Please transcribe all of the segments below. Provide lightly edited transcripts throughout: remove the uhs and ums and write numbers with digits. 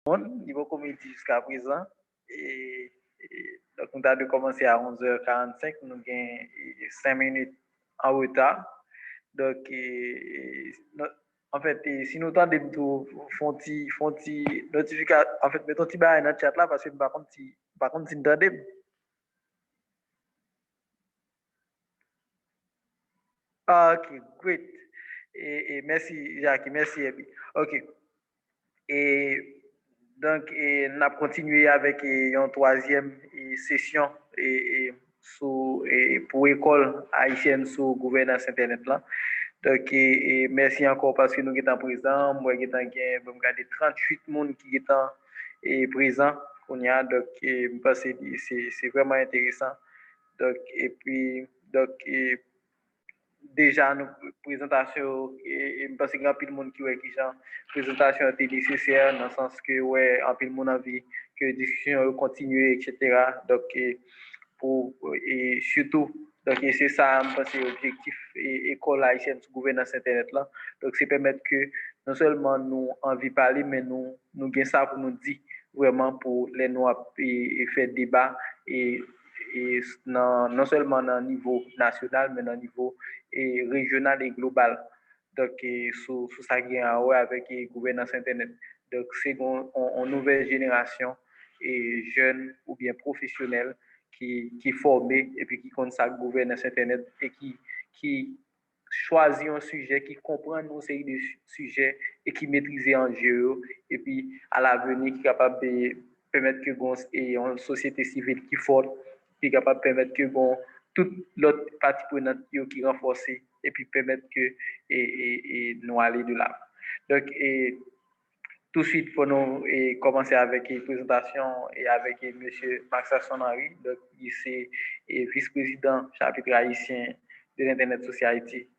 niveau comédie jusqu'à présent. Donc, nous avons commencé à 11h45, nous avons 5 minutes en retard. Donc, en fait, si nous tendons tout, font notification, en fait, mettons petit barre dans le chat là, parce que par contre, si nous tendons. Ok, great. Et merci, Jacques, merci, Ebi. Ok. Et donc, on a continué avec une troisième session pour l'école haïtienne sur gouvernance Internet. Là. Donc, merci encore parce que nous sommes présents. Moi, j'ai regardé 38 personnes qui sont présents. Donc, je pense que c'est vraiment intéressant. Donc, et puis, donc, déjà, nous présentation, et je pense qu'il y a plus de monde qui voit qui genre présentation était nécessaire, dans le sens que, ouais, en plus de monde envie que la discussion continue, etc. Donc, et surtout, donc, c'est ça, je pense, l'objectif école haïtienne sur gouvernance Internet là. Donc, c'est permettre que non seulement nous envie de parler, mais nous gagnons ça pour nous dire vraiment pour les noirs et faire débat et non seulement dans le niveau national, mais dans le niveau régional et global. Donc, sur ça qui est avec la gouvernance Internet. Donc, c'est une nouvelle génération et jeunes ou bien professionnels qui formés et puis qui connaissent la gouvernance Internet et qui choisit un sujet, qui comprend une série de sujets et qui maîtrise en jeu et puis à l'avenir qui est capable de permettre que une société civile qui est forte, qui est capable de permettre que toute l'autre partie prenante qui renforce et puis permettre que nous aller de là. Donc, tout de suite, pour nous commencer avec une présentation et avec M. Max Sonari, donc il est vice-président chapitre haïtien de l'Internet Society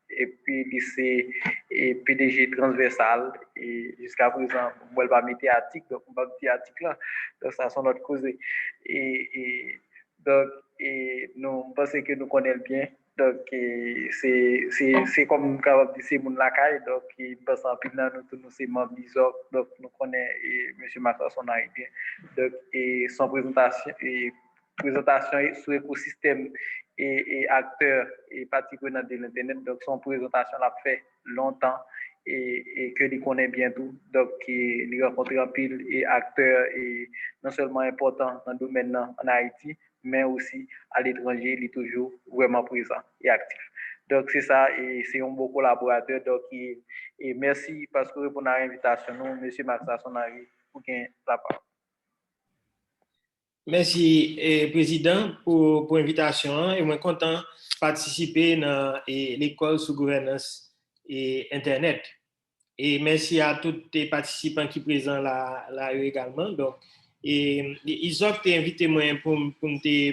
et puis il est PDG transversal et jusqu'à présent, on va mettre article, donc on va mettre article là, donc ça sont notre cause. Donc, nous pensons que nous connaissons bien. Donc, c'est comme capable de c'est mon lacaille. Donc, il passe en pile nous tous nous c'est membres d'ISOC. Donc, nous connaissons M. Macron bien. Donc, son présentation sur l'écosystème et acteurs et parties prenantes de l'Internet. Donc, son présentation l'a fait longtemps et que il connaît bien tout. Donc, il rencontre un pile et acteurs et non seulement importants dans le domaine en Haïti, mais aussi à l'étranger, il est toujours vraiment présent et actif. Donc, c'est ça, et c'est un beau collaborateur. Donc, et merci parce que vous répondez à l'invitation, nous, M. Maxa Sonari, pour la parole. Merci, Président, pour l'invitation. Et moi, content de participer dans l'école sous gouvernance et Internet. Et merci à tous les participants qui sont présents là également. Donc, ils ont invité moi pour me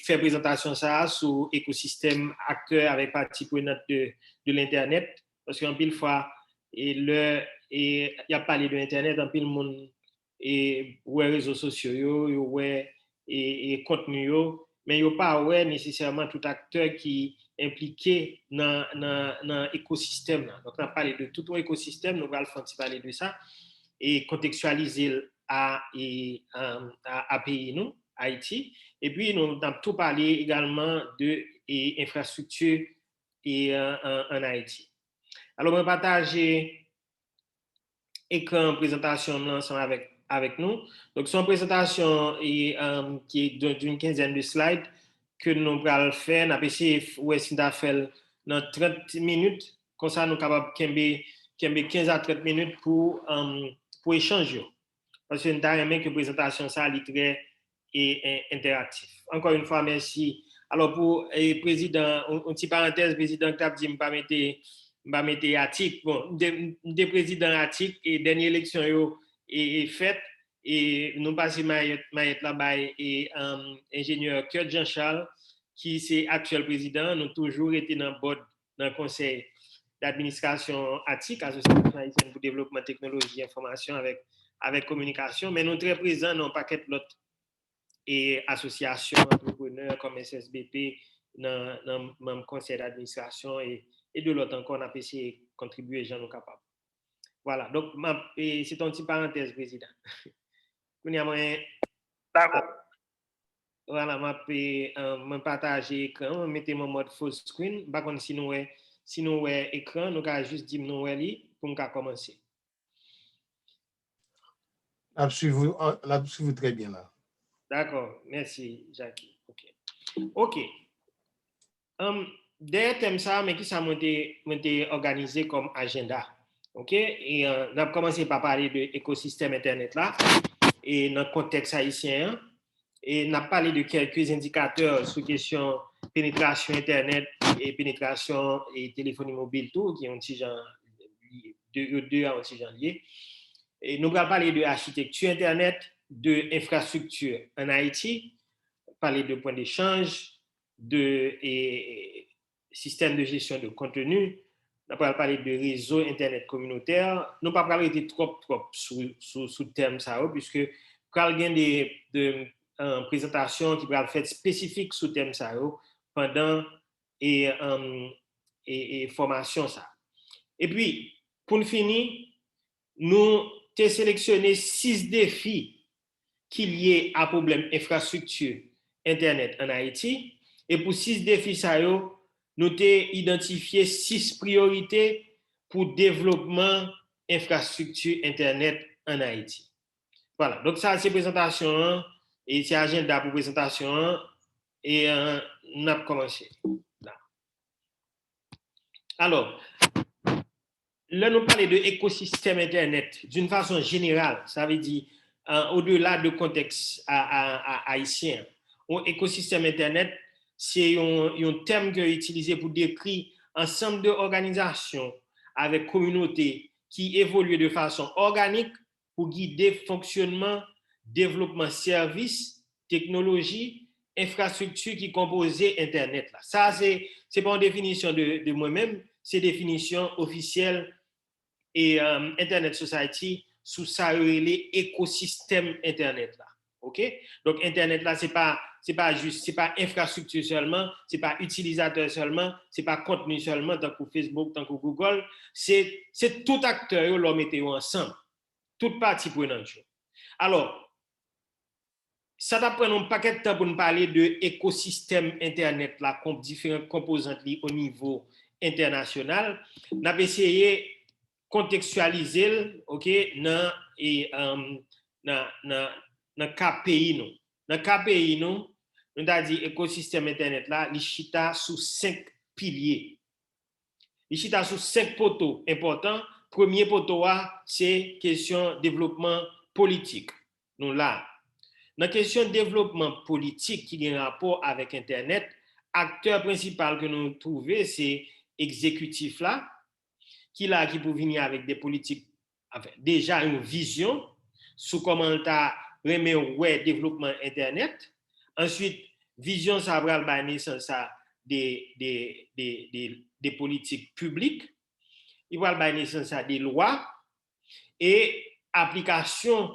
faire présentation ça sur l'écosystème acteur avec partie prenante de l'Internet. Parce qu'en pile fois, il y a parlé de l'Internet, en pile monde et ouais réseaux sociaux ouais et contenu mais il pas ouais nécessairement tout acteur qui impliqué dans l'écosystème donc on a parlé de tout l'écosystème nous allons parler de ça et contextualiser à pays nous Haïti et puis nous avons tout parlé également de infrastructure en Haïti. Alors on va partager écran présentation ensemble avec nous. Donc, c'est une présentation qui est d'une quinzaine de slides que nous allons faire. Nous allons essayer de faire dans 30 minutes. Comme ça, nous sommes capables de 15 à 30 minutes pour échanger. Parce que nous avons que la présentation ça est très interactive. Encore une fois, merci. Alors, pour le président, une petite parenthèse, le président Cap dit pas mettre article. Bon, des présidents article et dernière élection est faite et nous passons Maïet là-bas et ingénieur Kurt Jean-Charles qui c'est actuel président, nous toujours été dans le conseil d'administration ATIC, Association haïtienne pour développement technologie et information avec communication, mais nous très présents dans un paquet d'autres et associations entrepreneurs comme SSBP dans le conseil d'administration et de l'autre encore, on a essayé de contribuer, gens nous capables. Voilà, donc c'est une petite parenthèse, président. D'accord. Voilà, je partage l'écran, je mets mon mode full screen. Par contre, si nous avons écran, nous allons juste dire nous pour nous commencer. La suivre très bien là. D'accord, merci, Jackie. OK. Derrière thème ça, mais qui ça m'a été organisé comme agenda. OK? Et on a commencé par parler de l'écosystème Internet là, et dans le contexte haïtien. Et on a parlé de quelques indicateurs sur question pénétration Internet et pénétration et téléphonie mobile, tout, qui ont deux à un petit genre lié. Et nous allons parler de l'architecture Internet, de l'infrastructure en Haïti, parler de points d'échange, de système de gestion de contenu, nous allons parler de réseau Internet communautaire. Nous ne allons pas parler trop sous le thème ça, puisque quand il y a des présentations qui vont être faites spécifiques sous le thème ça pendant et formation ça. Et puis, pour finir, nous avons sélectionné 6 défis qui liés à problème infrastructure Internet en Haïti. Et pour 6 défis ça, nous avons identifié 6 priorités pour développement infrastructure Internet en Haïti. Voilà, donc ça c'est présentation et c'est agenda pour présentation et on a commencé. Là. Alors, là nous parlons de l'écosystème Internet d'une façon générale, ça veut dire au-delà du contexte haïtien. L'écosystème Internet, c'est un terme qui est utilisé pour décrire un ensemble d'organisations avec communautés qui évoluent de façon organique pour guider fonctionnement, développement services, technologies, infrastructures qui composent Internet. Là. Ça, c'est pas une définition de moi-même, c'est une définition officielle et Internet Society sous ça l'écosystème Internet là. OK? Donc Internet là c'est pas infrastructure seulement, c'est pas utilisateur seulement, c'est pas contenu seulement tant que Facebook, tant que Google, c'est tout acteur l'on mettez ensemble. Toute partie prenante. Alors, ça va prendre un paquet de temps pour nous parler de l'écosystème Internet là, comme différentes composantes au niveau international. On a essayé contextualiser, OK, dans cas pays nous. Dans cas pays nous a dit écosystème Internet là, il chita sous 5 piliers. Il chita sous 5 poteaux importants. Premier poteau c'est question développement politique. Nous là. Dans la question de développement politique qui a un rapport avec Internet, acteur principal que nous trouvons, c'est l'exécutif là, qui peut venir avec des politiques, enfin, déjà une vision sur comment tu remet ouais développement Internet. Ensuite, vision ça va avoir naissance des politiques publiques. Il va avoir naissance des lois et application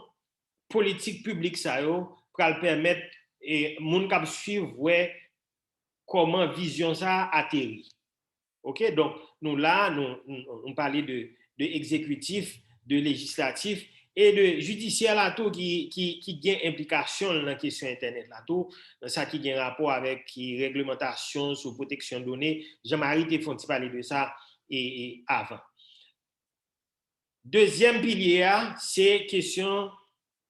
politique publique ça pour permettre et moun k'ap suivre ouais comment vision ça atterrit. OK, donc nous là on parlait de exécutif, de législatif et de judiciaire là tout qui gagne implication dans la question internet là tout ça qui gagne rapport avec qui réglementation sur protection de données. Jean-Marie te font parler de ça et avant. Deuxième pilier c'est question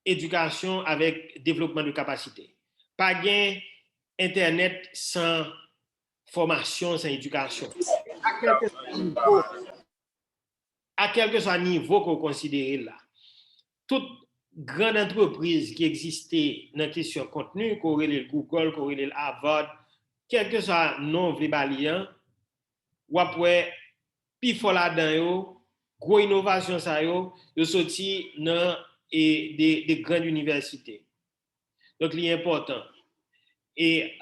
éducation avec développement de capacité. Pas gain internet sans formation, sans éducation. À quel que soit le niveau qu'on considère là, toute grande entreprise qui existait dans la question contenu, qu'on relève Google, qu'on relève Harvard, quel que soit le nom valiant, ou après, puis faut là-dedans, gros innovation ça yo sorti dans des grandes universités. Donc, c'est important. Et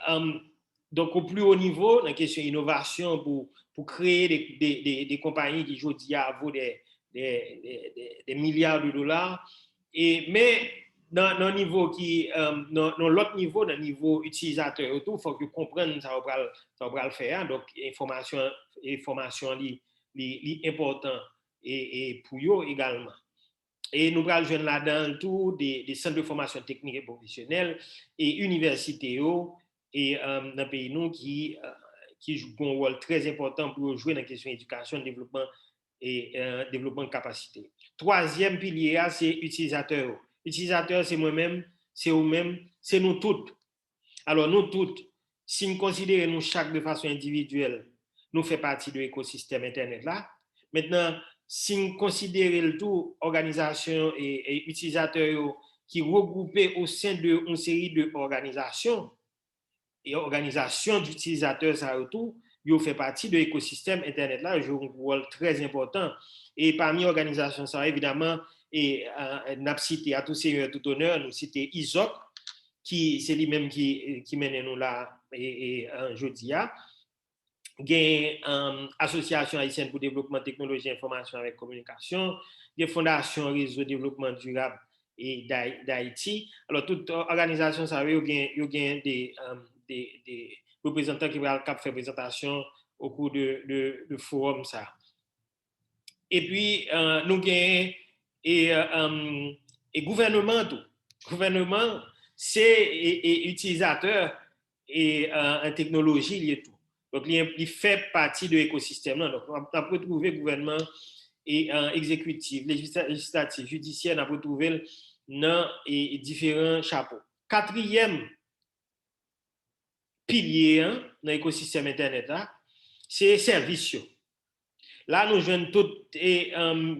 donc, au plus haut niveau, dans la question innovation, pour créer des compagnies qui aujourd'hui vaut des milliards de dollars. Mais dans le niveau dans l'autre niveau, dans le niveau utilisateur, il faut que vous compreniez ça va le faire. Donc, information est important et pour eux également. Et nous allons joindre là-dedans tout des centres de formation technique et professionnelle et universités et dans le pays nous qui jouent un rôle très important pour jouer dans la question d'éducation, développement et développement de capacité. Troisième pilier, c'est utilisateur. Utilisateur, c'est moi-même, c'est vous-même, c'est nous toutes. Alors nous toutes, si nous considérons nous chaque de façon individuelle, nous faisons partie de l'écosystème Internet là. Maintenant, si nous considérons le tout organisation et utilisateurs qui regroupés au sein d'une série d'organisations et organisations d'utilisateurs, ça tout, ils font partie de l'écosystème Internet là, jouent un rôle très important. Et parmi les organisations, ça évidemment, et n'a cité à tous seigneur, tout honneur, nous citer ISOC, qui c'est lui-même qui mène nous là et jeudi à. Il Association haïtienne pour développement technologie, information avec communication, des fondations réseau développement durable et d'Haïti. Alors, toute organisation, ça veut dire qu'il y a des représentants qui vont faire présentation au cours de forum. Ça. Et puis, nous avons et gouvernement, tout. Gouvernement, c'est utilisateur et en technologie, il est tout. Donc, il fait partie de l'écosystème. Donc, on peut retrouver gouvernement et exécutif, législatif, judiciaire, on peut retrouver dans différents chapeaux. Quatrième pilier dans l'écosystème Internet, c'est services. Là, nous jouons tous les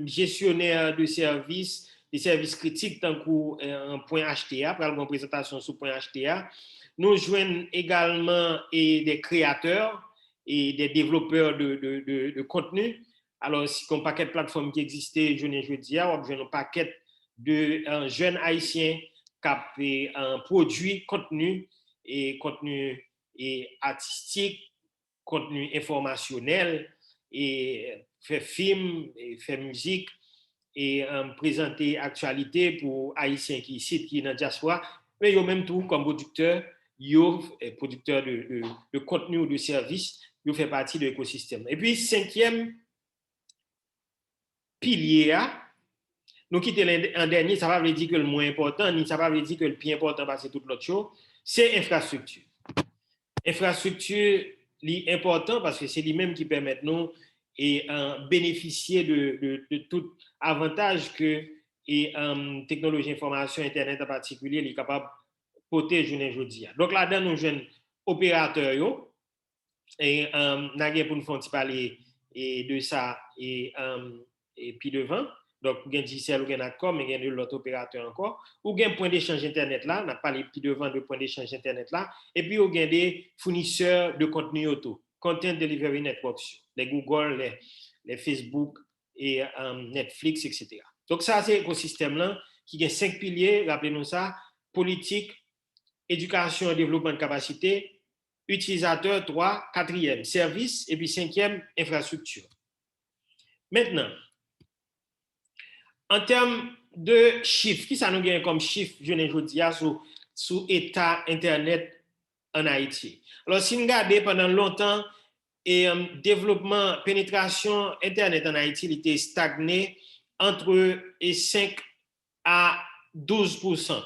gestionnaires de services, des services critiques, tant qu'un point HTA, pour une présentation sur point HTA. Nous jouons également des créateurs et des développeurs de contenu. Alors, si un paquet de plateformes qui existaient, je ne dis pas, on a un paquet de jeunes haïtiens qui produisent contenu et artistique, contenu informationnel, et faire film, et faire musique, et présenter actualité pour Haïtiens qui ici, qui dans la diaspora, mais ils ont même tout comme producteur, producteur de contenu ou de services, ils font partie de l'écosystème. Et puis, cinquième pilier, nous quittons en dernier, ça ne veut pas dire que le moins important, ni ça ne veut pas dire que le plus important, parce que c'est toute l'autre chose, c'est l'infrastructure. Infrastructure, c'est important parce que c'est lui-même qui permet nous et bénéficier de tout avantage que et technologie information internet en particulier est capable de porter aujourd'hui. Donc là-dedans nous jeunes opérateurs et n'a pour nous faire parler de ça et puis devant. Donc, il y a Digicel, il y a Natcom, il y a l'autre opérateur encore. Ou il y a un point d'échange Internet là, on a parlé plus devant de point d'échange Internet là. Et puis, il y a des fournisseurs de contenu auto, Content Delivery Networks, les Google, les Facebook et Netflix, etc. Donc, ça, c'est l'écosystème là qui a 5 piliers, rappelez-nous ça, politique, éducation et développement de capacité, utilisateur, 3, 4e, service, et puis 5e, infrastructure. Maintenant, en termes de chiffres, qui ça nous gagne comme chiffre, je ne dis pas, sur l'état Internet en Haïti. Alors, si nous regardons pendant longtemps, et développement, pénétration Internet en Haïti, il était stagné entre 5 à 12%.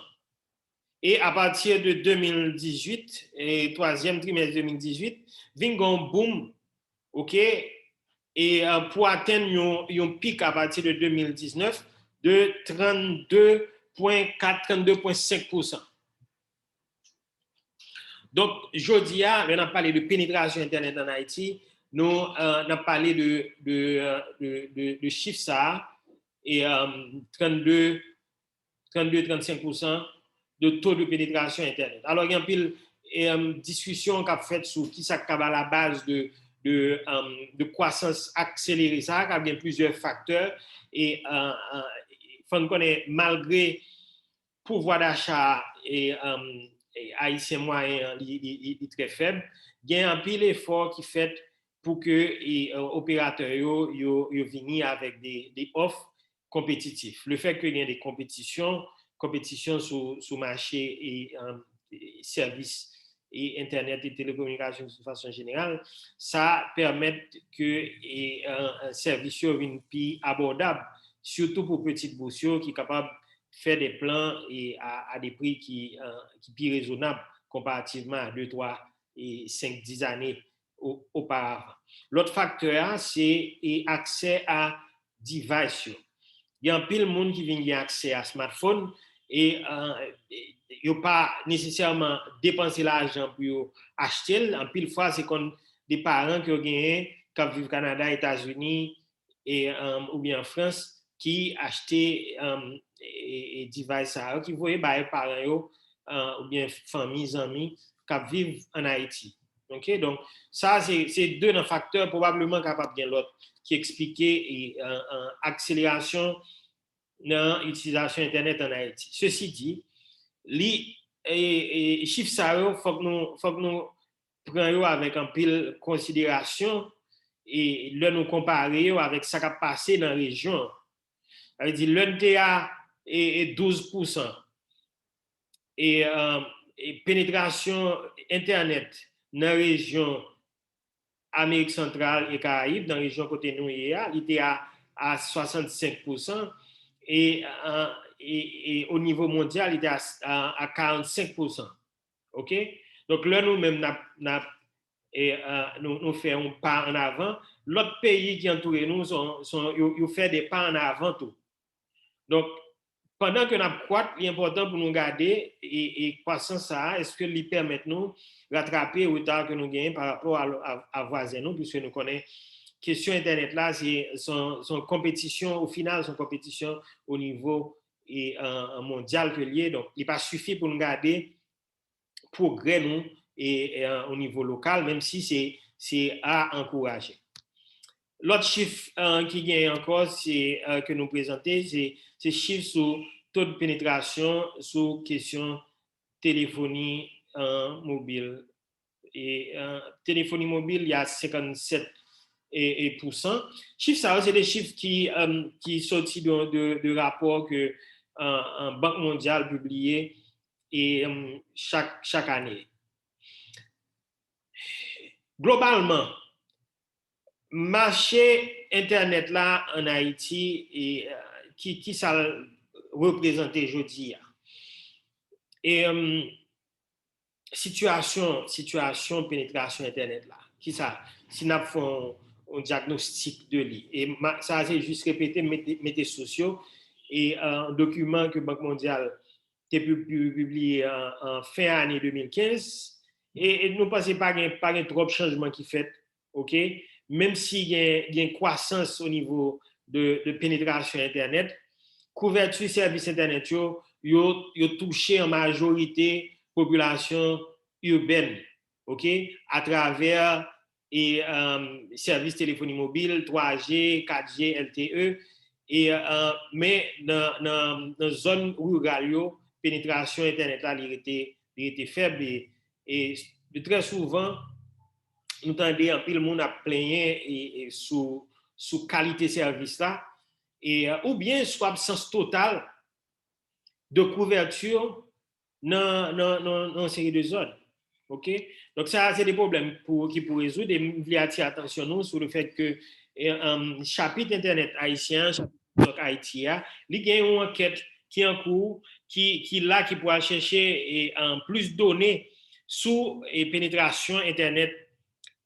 Et à partir de 2018, et troisième trimestre 2018, vient un boom, OK, et pour atteindre un pic à partir de 2019 de 32,4, 32,5%. Donc, jeudi, on a parlé de pénétration Internet en Haïti, nous on a parlé de chiffres ça, et 32-35% de taux de pénétration Internet. Alors, il y a une discussion qu'a faite sur qui ça à la base de croissance accélérée. Ça a bien plusieurs facteurs et il faut qu'on ait malgré pouvoir d'achat et haïtien moyen est très faible, il y a un pile effort qui fait pour que les opérateurs viennent avec des offres compétitives. Le fait qu'il y ait des compétitions sur le marché et services et Internet et télécommunications de façon générale, ça permet que un service soit plus abordable, surtout pour petites bourses qui sont capables de faire des plans et à des prix qui sont plus raisonnables comparativement à 2, 3 et 5, 10 années auparavant. L'autre facteur, c'est l'accès à device. Il y a un pile de monde qui vient accès à smartphone et ils n'ont pas nécessairement dépensé l'argent pour acheter. En pile fois, c'est comme des parents qui ont gagné, qui vivent au Canada, États-Unis ou bien en France, qui achetaient des devices qui voyaient les parents ou bien familles, amis, qui vivent en Haïti. Okay? Donc, ça, c'est deux facteurs probablement capables de l'autre qui expliquaient l'accélération dans l'utilisation Internet en Haïti. Ceci dit, les chiffres, ça, il faut que nous prenions avec un pile considération et là nous comparer avec ce qui a passé dans la région. Ça veut dire l'UNTA est 12% et pénétration Internet dans la région Amérique centrale et Caraïbes, dans la région côté nous, il était à 65%. Et au niveau mondial, il était à 45%. OK? Donc là, nous-mêmes, nous faisons un pas en avant. L'autre pays qui entoure nous, ils font des pas en avant tout. Donc, pendant que nous croissons, il est important pour nous garder et croissance ça, est-ce que lui permet nous rattraper le retard que nous gagnons par rapport à voisins nous, puisque nous connaissons question Internet là, c'est son compétition, au final, son compétition au niveau mondial que lié. Donc, il n'est pas suffit pour nous garder progrès nous et au niveau local, même si c'est à encourager. L'autre chiffre qui gagne encore, c'est que nous présentons, c'est chiffre sur taux de pénétration sur question téléphonie mobile. Et téléphonie mobile, il y a 57%. Chiffres, ça, c'est des chiffres qui sortent de rapports que Banque mondiale publié et chaque année. Globalement, marché Internet là en Haïti et qui ça représente aujourd'hui. Et situation pénétration Internet là, qui ça, si nous faisons un diagnostic de lui. Et ça, c'est juste répéter métiers sociaux et un document que Banque mondiale a publié en fin année 2015. Et nous ne pensons pas qu'il y a trop de changements qui fait, OK? Même s'il y a une croissance au niveau de pénétration Internet, couverture service Internet, il a touché en majorité population urbaine, OK? À travers et services téléphonie mobile, 3G, 4G, LTE, et mais dans la zone rurale, pénétration Internet là, il était faible et très souvent, nous entendons un peu le monde a plaigné sous qualité service là, et ou bien sous absence totale de couverture dans une série de zones. OK? Donc, ça, c'est des problèmes qui pour résoudre. Et je voulais attirer l'attention nous sur le fait que chapitre Internet haïtien, chapitre Haïti, il y a une enquête qui est en cours, qui pourra chercher plus de données sur pénétration Internet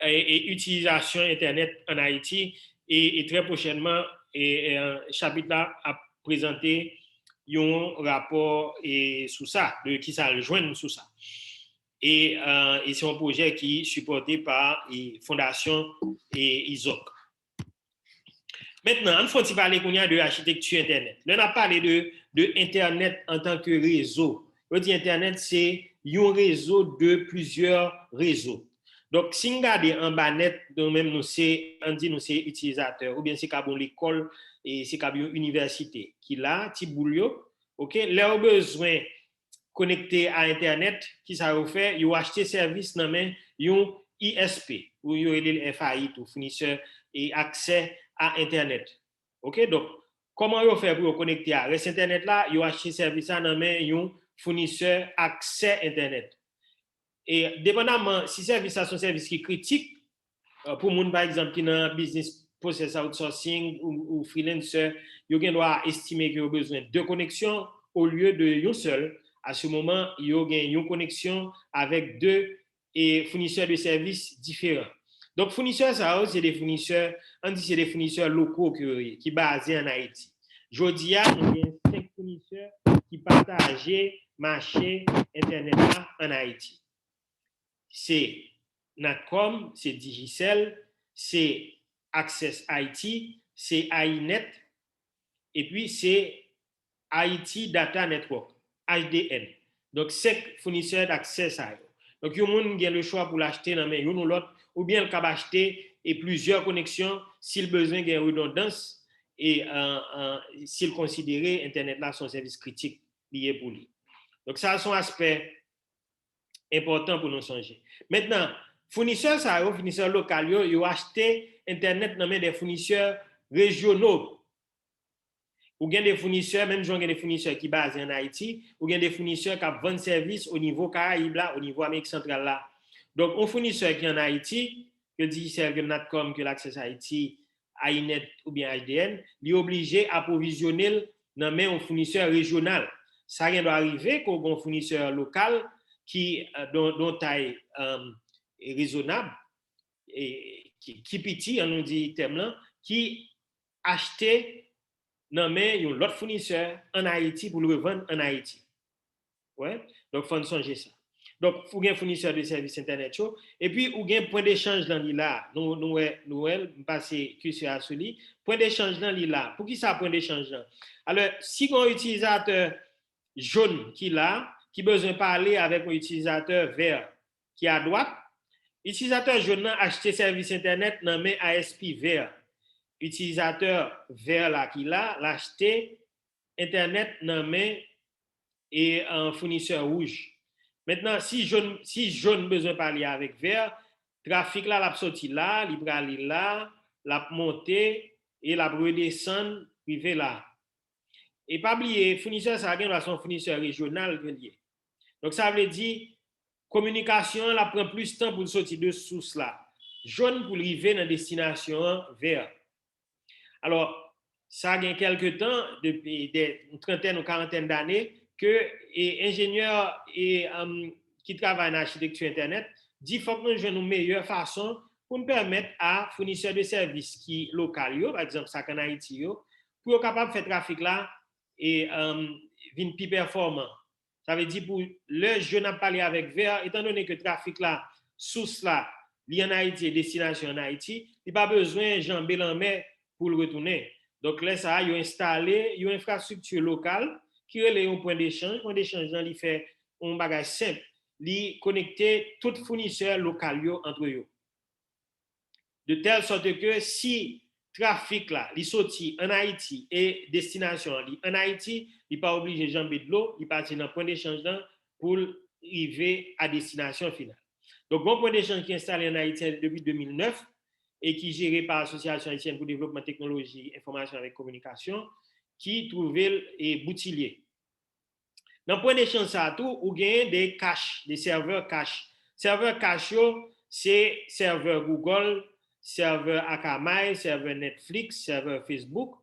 et utilisation Internet en Haïti. Et très prochainement, un chapitre là a présenté un rapport sur ça, de qui ça rejoint sur ça. Et c'est un projet qui est supporté par la Fondation ISOC. Maintenant, on faut parler de l'architecture Internet. Là, on a parlé de Internet en tant que réseau. On dit Internet, c'est un réseau de plusieurs réseaux. Donc, si on regarde en bas net, nous-mêmes, on dit nous c'est utilisateurs, ou bien c'est comme l'école et c'est comme une université qui là, petit boulot, OK, leur besoin connecté à Internet, qui ça va faire, ils ont acheté service dans un ISP, ou ils ont le FAI, tout fournisseur et accès à Internet. OK, donc, comment ils ont fait pour connecter à Internet là, ils ont acheté service dans un fournisseur accès Internet. Et dépendamment, si service ça son service qui est critique, pour moun par exemple qui dans business process outsourcing ou freelancer, yo doit estimer que yo besoin de 2 connexions au lieu de une seule. À ce moment, yo gen une connexion avec 2 fournisseurs de services différents. Donc fournisseurs ça c'est des fournisseurs, on dit c'est des fournisseurs locaux qui basés en Haïti. Jodi a, il y a 5 fournisseurs qui partagent marché internet en Haïti. C'est Natcom, c'est Digicel, c'est Access IT, c'est AINET, et puis c'est Haïti Data Network, HDN. Donc, 5 fournisseurs d'accès à eux. Donc, il y a le choix pour l'acheter dans une ou l'autre, ou bien le cap acheter et plusieurs connexions s'il besoin de redondance et s'il considère Internet là son service critique lié pour lui. Donc, ça, c'est un aspect important pour nous songer. Maintenant, fournisseurs locaux, ils ont acheté Internet dans des fournisseurs régionaux. Ou bien des fournisseurs, même des fournisseurs qui basent en Haïti, ou bien des fournisseurs qui vendent service au niveau Caraïbes là, au niveau Amérique centrale là. Donc, un fournisseur qui est en Haïti, que Digicel, que Natcom, que l'Access Haïti, AINET ou bien HDN, il est obligé à approvisionner dans un fournisseur régional. Ça doit arriver qu'un fournisseur local qui dont taille est raisonnable et qui petit, on nous dit thème là, qui achetait non mais il y a l'autre fournisseur en Haïti pour le revendre en Haïti. Ouais, donc faut songer ça. Donc il faut un fournisseur de services internet et puis ou un point d'échange dans là. Nous passer QCA sur lui, point d'échange dans là. Pour qui ça point d'échange là? Alors si un utilisateur jaune qui là qui besoin parler avec un utilisateur vert qui est à droite, utilisateur jaune a acheté service internet dans mais ASP vert. Utilisateur vert là qui l'a acheté internet dans main et un fournisseur rouge. Maintenant si jaune besoin parler avec vert, trafic là l'a sorti là, il va aller là, l'a monter et la redescendre privé là. Et pas oublier fournisseur ça gagne son fournisseur régional lié. Donc ça veut dire communication la prend plus de temps pour sortir de source là. Jaune pour arriver dans destination vert. Alors, ça a quelques temps, depuis une trentaine ou quarantaine d'années, que les ingénieurs qui travaillent en architecture Internet disent qu'il faut que nous ayons une meilleure façon pour nous permettre à fournisseurs de services qui locaux, par exemple, ça en Haïti, pour être capable de faire trafic là et venir plus performant. Ça veut dire pour le jeune à parler avec vert, étant donné que le trafic là, source là, lié en Haïti et destination en Haïti, il n'y a pas besoin de jamber en mer pour le retourner. Donc là, ça, ils ont installé une infrastructure locale qui est un point d'échange. Point d'échange, il fait un bagage simple. Il connecte tous les fournisseurs locaux entre eux. De telle sorte que si trafic là, il sorti en Haïti et destination en Haïti, il n'est pas obligé de jamber de l'eau, il passe dans le point d'échange pour arriver à destination finale. Donc, bon point d'échange qui est installé en Haïti depuis 2009 et qui est géré par l'Association haïtienne pour le développement technologie, information et communication, qui trouvait et Boutillier. Dans le point d'échange, ça tout, ou gagne des caches, des serveurs caches. Serveurs caches, c'est serveur Google, serveur Akamai, serveur Netflix, serveur Facebook,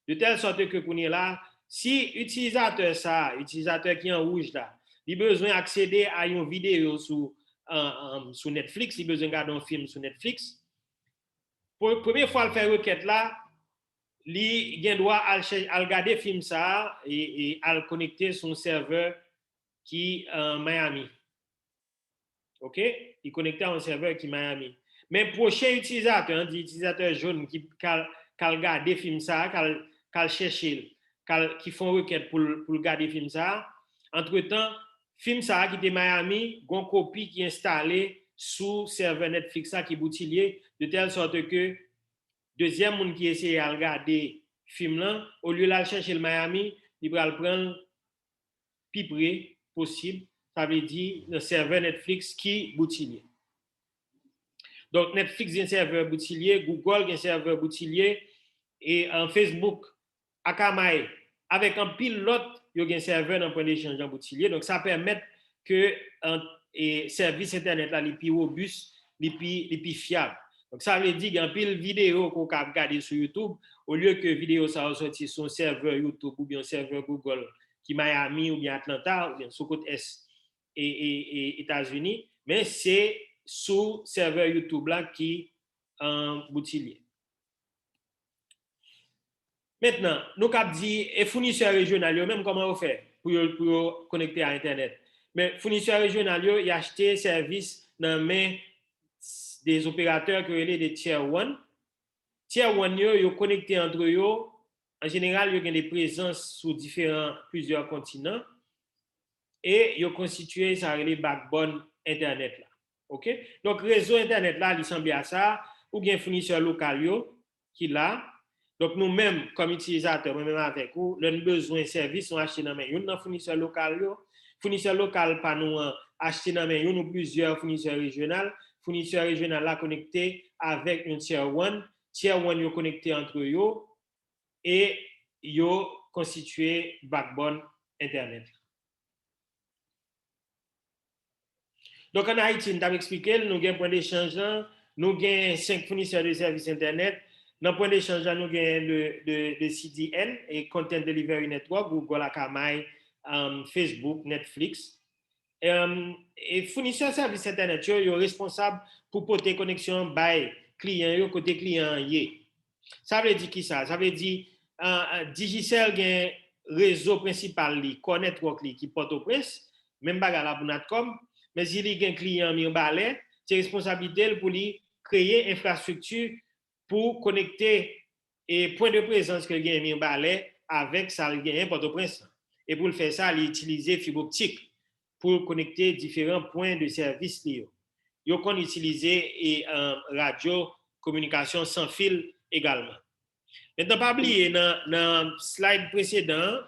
de telle sorte que qu'on est là, si utilisateur qui est en rouge là, il a besoin d'accéder à une vidéo sur Netflix, il a besoin de regarder un film sur Netflix. Pour la première fois, il fait requête là, il doit regarder le film ça et à le connecter son serveur qui est en Miami. OK? Il connecte à un serveur qui est Miami. Mais prochain utilisateur, utilisateur jaune qui regarde le film ça, qui cherche, qui font requête pour regarder le film ça, entre-temps, film ça qui est Miami, une copie qui est installée sous serveur Netflix qui est Boutillier, de telle sorte que deuxième monde qui essaie de regarder film là, au lieu de chercher le Miami, il va le prendre plus près possible, ça veut dire le serveur Netflix qui est Boutillier. Donc Netflix est un serveur Boutillier, Google est un serveur Boutillier et Facebook, Akamai, avec un pilote, il y a un serveur dans le point d'échange en Boutillier. Donc ça permet que et service internet là les plus robustes, les plus fiables. Donc ça veut dire qu'il y a un pile vidéo qu'on peut regarder sur YouTube au lieu que vidéo ça sorti sur un serveur YouTube ou bien un serveur Google qui Miami ou bien Atlanta ou bien sur côte est et États-Unis, mais c'est sous serveur YouTube là qui boutilier. Maintenant, nous avons dit, et fournisseurs régionaux, même comment on fait pour connecter à Internet. Mais fournisseurs régionaux, ils achètent des services dans main des opérateurs qui sont des Tier 1. Tier 1, ils connectés entre eux. En général, ils ont des présences sur plusieurs continents. Et ils ont constitué ça les backbone Internet. Là. OK? Donc, réseau Internet, là, il semble à ça, ou bien fournisseur local qui là. Donc, nous-mêmes, comme utilisateurs, même avec vous, nous avons besoin de services, on achète dans un fournisseur local. Fournisseur local, pas nous acheter dans nous plusieurs fournisseurs régionaux. Fournisseurs régionaux là connectés avec un Tier 1. Tier 1 yo connectés entre eux et yo constitué backbone Internet. Donc, en Haïti, nous avons expliqué, nous avons un point d'échange, nous avons 5 fournisseurs de services Internet. Dans le point d'échange, nous avons le CDN et Content Delivery Network, Google, Akamai, Facebook, Netflix. Et fournisseurs de services Internet, ils sont responsables pour porter connexion by client, côté client. Ça veut dire qui ça? Ça veut dire Digicel a un réseau principal, Core Network, qui porte au prince, même bagarre pour Natcom, mais il y a un client mi balai, c'est responsabilité pour lui créer infrastructure pour connecter et point de présence que gagne mi balai avec ça gagne Port-au-Prince. Et pour le faire ça, il utilise fibre optique pour connecter différents points de service. Il qu'on utiliser radio communication sans fil également. Maintenant, pas oublier dans le slide précédent,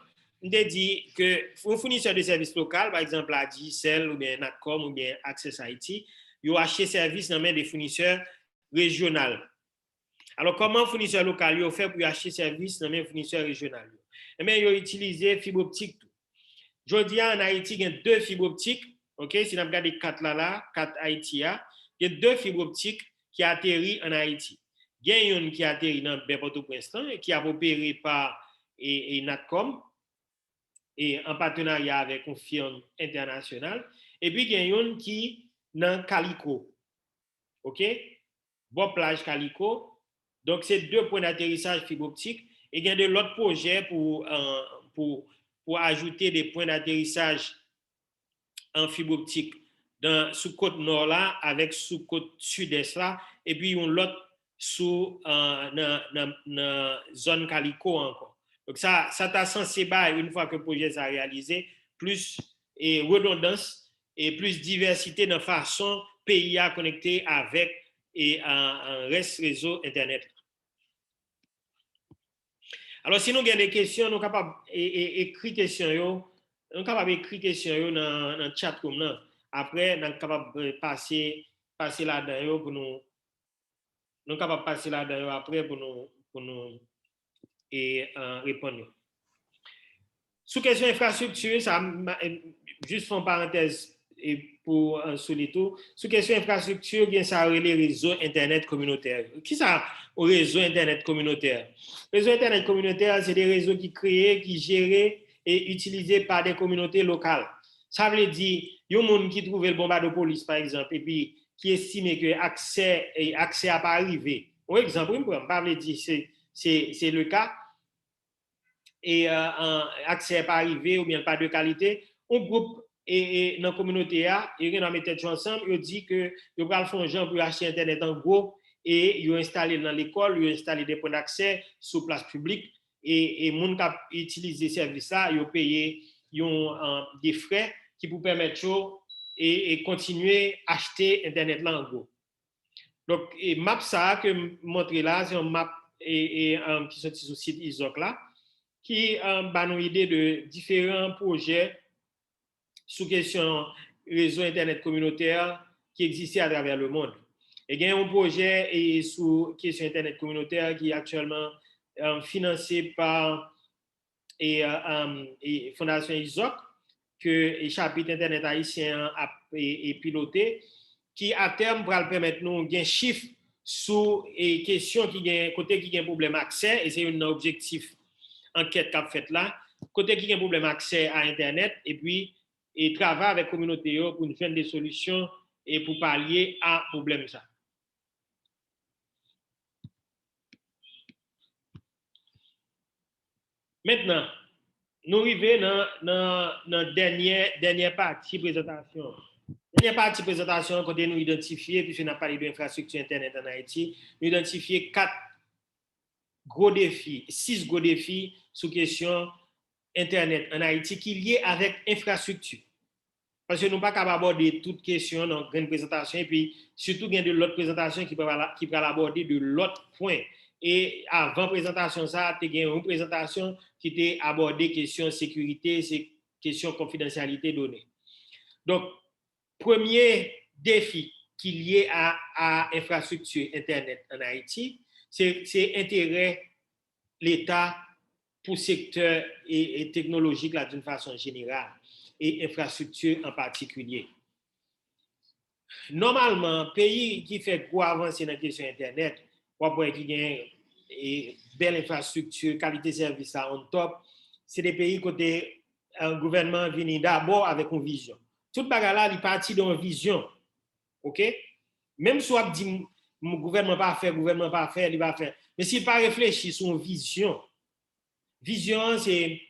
on a dit que un fournisseur de services local, par exemple la Digicel ou bien Natcom ou bien Access IT, ils ont acheté services dans des fournisseurs régionaux. Alors, comment fournisseur local ils ont fait pour acheter services dans les fournisseurs régionaux? Eh bien, ils ont utilisé fibre optique. Aujourd'hui, en Haïti, il y a 2 fibres optiques. OK, si on regarde 4 là, 4 Haïti, il y a 2 fibres optiques qui atterrissent en Haïti. Il y a une qui atterrit dans Port-au-Prince qui a opéré par Natcom et en partenariat avec une firme internationale. Et puis, il y a une qui dans Calico. OK? Bon plage Calico. Donc, c'est 2 points d'atterrissage fibre optique. Et il y a de l'autre projet pour ajouter des points d'atterrissage en fibre optique sous côte nord là, avec sous côte sud-est là, et puis on l'autre sous zone Calico encore. Donc ça t'a censé une fois que le projet s'est réalisé, plus redondance et plus diversité de façon pays à connecter avec un reste réseau Internet. Alors, si nous avons des questions, nous sommes capables d'écrire questions. Nous sommes capables d'écrire questions dans le chat comme ça. Après, nous sommes capables de passer là-dedans pour nous. Nous sommes capables de passer là-dedans après pour nous répondre. Sous question infrastructure, ça juste une parenthèse pour souligner tout. Sous question infrastructure, il y a les réseaux Internet communautaires. Qui ça, au réseau Internet communautaire? Réseau Internet communautaire, c'est des réseaux qui créés, qui gérés et utilisés par des communautés locales. Ça veut dire, il y a des gens qui trouvent le bombard de police, par exemple, et puis qui estiment que l'accès n'a pas arrivé. Par exemple, je ne dire c'est le cas, et accès n'est pas arrivé ou bien pas de qualité. Un groupe et dans la communauté, ils ont mis tête ensemble, ils ont dit que ils vont faire un genre pour acheter Internet en gros et ils ont installé dans l'école, ils ont installé des points d'accès sur place publique et les gens qui utilisent ces services-là, ils ont payé des frais qui vous permettent de continuer à acheter Internet là en gros. Donc, map ça que je montre là, c'est une map qui sorti sur le site ISOC là, qui a une idée de différents projets sous question réseau Internet communautaire qui existait à travers le monde. Et il y a un projet sous question Internet communautaire qui est actuellement financé par Fondation ISOC que le chapitre Internet haïtien a piloté, qui à terme va permettre nous de chiffre sur les questions qui ont côté qui a un problème accès, et c'est un objectif enquête qu'a fait là, côté qui a un problème accès à Internet, et puis et travailler avec la communauté pour nous faire des solutions et pour pallier à ce problème ça. Maintenant, nous arrivons dans la dernière partie présentation. Dernière partie présentation, quand nous identifions, puisque nous avons parlé de l'infrastructure Internet en Haïti, nous identifions 6 gros défis sur question Internet en Haïti qui sont liés avec l'infrastructure. Parce que nous ne pouvons pas aborder toutes questions dans une présentation, et puis surtout, il y a de l'autre présentation qui peut aborder de l'autre point. Et avant la présentation, ça, il y a une présentation qui était abordée question sécurité, question confidentialité données. Donc, premier défi qui est lié à l'infrastructure Internet en Haïti, c'est intérêt l'État pour le secteur et technologique là d'une façon générale et infrastructure en particulier. Normalement, pays qui fait gros avancer dans la question Internet, qui a une belle infrastructure, qualité de service on top, c'est des pays côté un gouvernement vient d'abord avec une vision. Tout bagage là, il partit d'une vision. OK? Même si on dit le gouvernement pas faire, il va faire. Mais s'il pas réfléchir sur une vision, vision c'est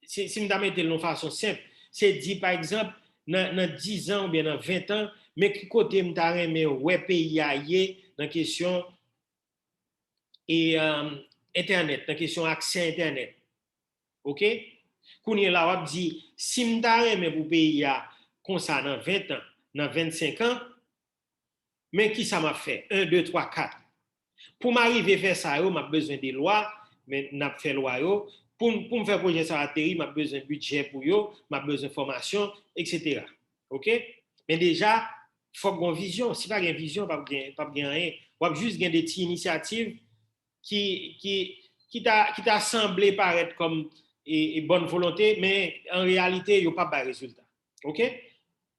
si nous mettons de façon simple, c'est dit par exemple dans 10 ans ou bien dans 20 ans, mais qui côté m'ta remet ouais pays aillé dans question et internet, dans question accès internet. OK? Kounye la wap dit si m'ta remet pour pays a comme ça dans 20 ans, dans 25 ans, mais qui ça m'a fait 1 2 3 4. Pour m'arriver à faire ça, j'ai besoin de lois, mais n'a fait loi yo. Pour me faire projet ça atterri, j'ai besoin de budget pour yo, j'ai besoin de formation, etc. OK? Mais déjà, il faut avoir une vision. Si pas une vision, pas rien. On va juste gagner des petites initiatives qui t'a semblé paraître comme bonne volonté, mais en réalité, il n'y a pas de résultat. OK?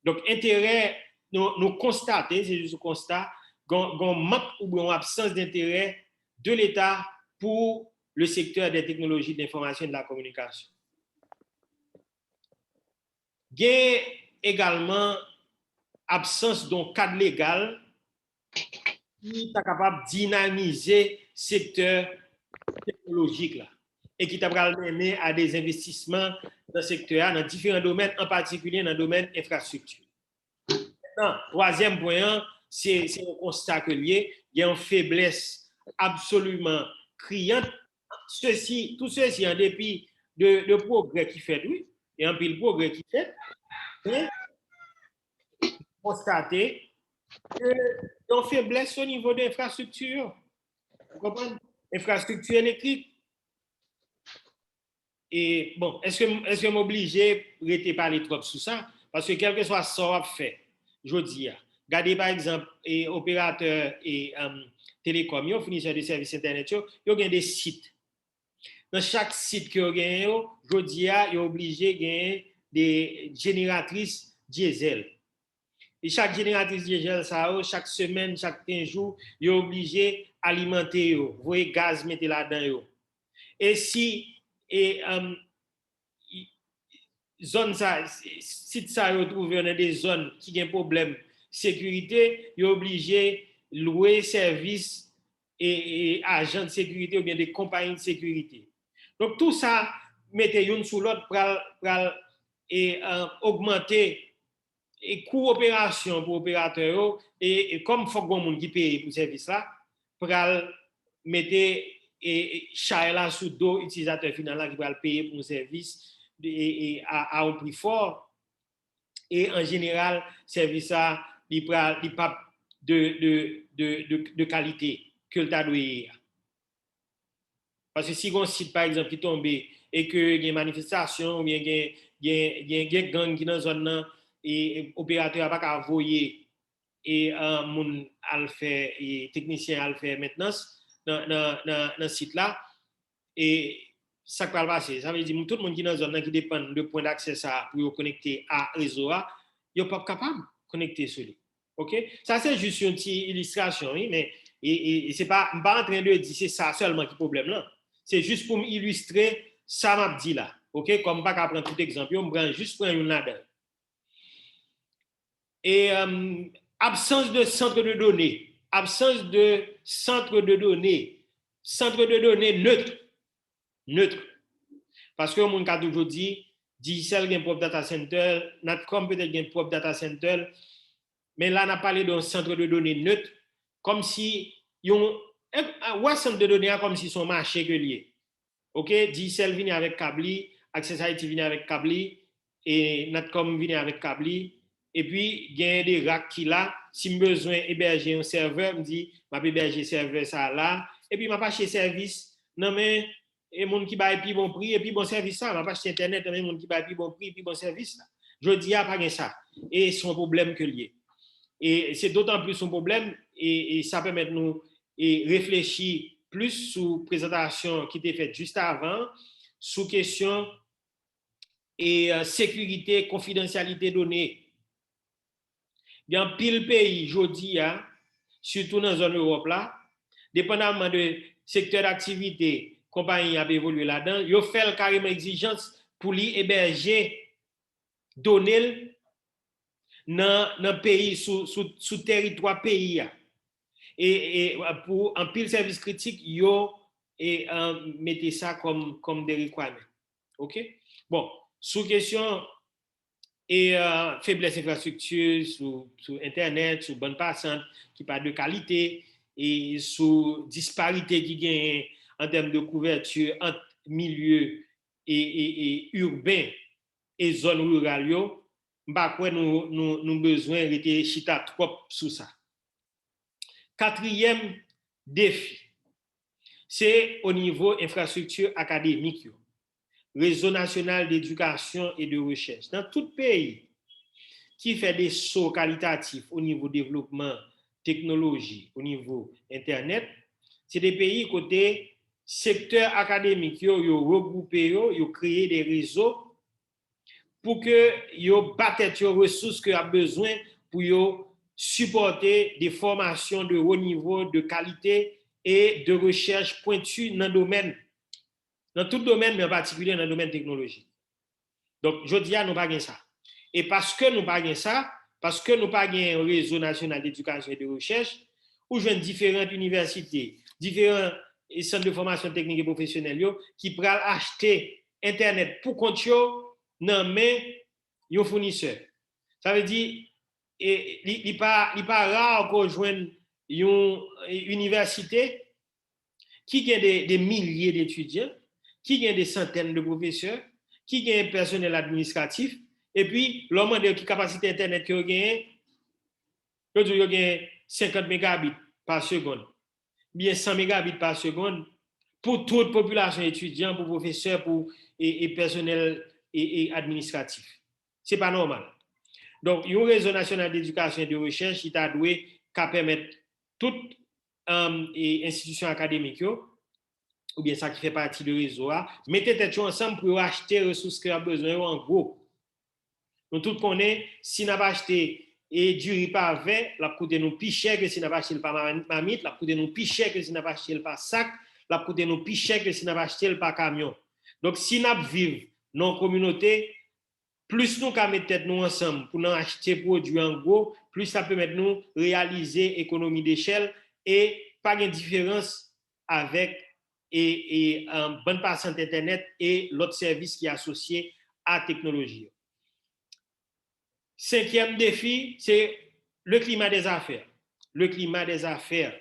Donc, intérêt, nous constater, c'est juste un constat, qu'on manque ou une absence d'intérêt de l'État pour le secteur des technologies de l'information et de la communication. Il y a également absence d'un cadre légal qui est capable de dynamiser le secteur technologique là, et qui t'a mené à des investissements dans le secteur, dans différents domaines, en particulier dans le domaine infrastructure. Troisième point, c'est un constat que il y a une faiblesse absolument criante. Tout ceci en dépit de progrès qui fait, oui, et en pile progrès qui fait, mais constater qu'il y a une faiblesse au niveau de l'infrastructure. Vous comprenez? Infrastructure électrique. Et bon, est-ce que je m'oblige de parler trop sur ça? Parce que quel que soit ce qu'on fait, je dis, regardez par exemple, les opérateurs et télécom, ils fournisseurs de services Internet, ils ont des sites. Dans chaque site que vous avez, je dis, ils sont obligés de gagner des génératrices diesel. Et chaque génératrice diesel, chaque semaine, chaque 15 jours, ils sont obligés d'alimenter, vous voyez, gaz, mettez là-dedans. Et si zone ça, site ça retrouve dans des zones qui ont un problème sécurité, ils sont obligés de louer services et agents de sécurité ou bien des compagnies de sécurité. Donc tout ça, mettez une sous l'autre pour augmenter les coûts d'opération pour opérateurs et comme il faut que le monde qui paye pour ce service là, pour mettre et charge là sous dos utilisateur final là qui va le payer pour un service à un prix fort et en général service ça il pas de qualité que le doit. Parce que si on site par exemple qui tombe et que il y a une manifestation ou bien il y a gang qui dans zone là et opérateur pas qu'à envoyer et mon al fait et technicien al fait maintenance dans site là et ça va passer. Ça veut dire tout le monde qui est dans la zone qui dépend de point d'accès ça pour connecter à réseau, il n'est pas capable de connecter sur lui. OK? Ça, c'est juste une petite illustration, oui, mais et c'est pas en train de dire c'est ça seulement qui est problème là. C'est juste pour illustrer ça m'a dit là. OK? Comme pas qu'à prendre tout exemple, on prend juste prendre une là-dedans. Et absence de centre de données, centre de données neutre. Parce que mon cas d'aujourd'hui, Digicel a un propre data center, Natcom peut-être un propre data center, mais là, on a parlé d'un centre de données neutre, comme si un centre de données comme si son marché que lié. OK, Digicel vient avec Cabli, Access IT vient avec Cabli, et Natcom vient avec Cabli. Et puis, il y a des racks qui là, si je besoin héberger un serveur, me dit, je vais héberger serveur ça là, et puis je vais pas acheter service, non mais, et monde qui va puis bon prix, et puis bon service ça, je vais pas acheter internet, mais monde qui va puis bon prix, et puis bon service là. Je dis, ah, pas ça. Et c'est un problème que lié. Et c'est d'autant plus un problème, et ça permet de nous réfléchir plus sur la présentation qui était faite juste avant, sous question et sécurité, confidentialité données. Dans pile pays, jodi, surtout dans la zone Europe là, dépendamment de secteur d'activité, compagnie a évolué là-dedans, ils fait carrément exigence pour lui héberger données dans le pays, sous territoire pays. Et pour un pile service critique, ils mettez ça comme des requirements. OK? Bon, sous question et faiblesse infrastructure sur Internet, sur bande passante qui pas de qualité et sous disparité qui gagne en termes de couverture entre milieux et urbains et zones rurales, nous besoin de chita trop sur ça. Quatrième défi, c'est au niveau infrastructure académique. Réseau national d'éducation et de recherche. Dans tout pays qui fait des sauts qualitatifs au niveau développement, technologie, au niveau Internet, c'est des pays côté secteur académique, ils ont regroupé, ils ont créé des réseaux pour que ils battent les ressources qu'ils ont besoin pour supporter des formations de haut niveau, de qualité et de recherche pointue dans le domaine. Dans tout domaine, mais en particulier dans le domaine technologique. Donc, je dis à nous pas ça. Et parce que nous pas ça, parce que nous pas un réseau national d'éducation et de recherche, où je viens différentes universités, différents centres de formation technique et professionnelle qui pourraient acheter Internet pour compte dans mais un fournisseur. Ça veut dire, il n'est pas rare qu'on joigne une université qui a des milliers d'étudiants, qui a des centaines de professeurs, qui a un personnel administratif, et puis l'homme de capacité Internet qui a gagné 50 mégabits par seconde, bien 100 mégabits par seconde pour toute population étudiante, pour professeurs, pour et personnel et administratif. Ce n'est pas normal. Donc, il y a un réseau national d'éducation et de recherche qui a doué qu'à permettre toute institution académique ou bien ça qui fait partie du réseau, mettez tête ensemble pour acheter les ressources que vous avez besoin en gros. Nous tous connaissons, si nous avons acheté et du riz par verre, la coûte nous plus cher que si nous avons acheté le par mamite, la coûte nous plus cher que si nous avons acheté le par sac, la coûte nous plus cher que si nous avons acheté le par camion. Donc, si nous vivons dans la communauté, plus nous mettons tête nous ensemble pour nous acheter produits en gros, plus ça peut mettre nous réaliser économie d'échelle et pas de différence avec et bonne passante Internet et l'autre service qui est associé à la technologie. Cinquième défi, c'est le climat des affaires. Le climat des affaires.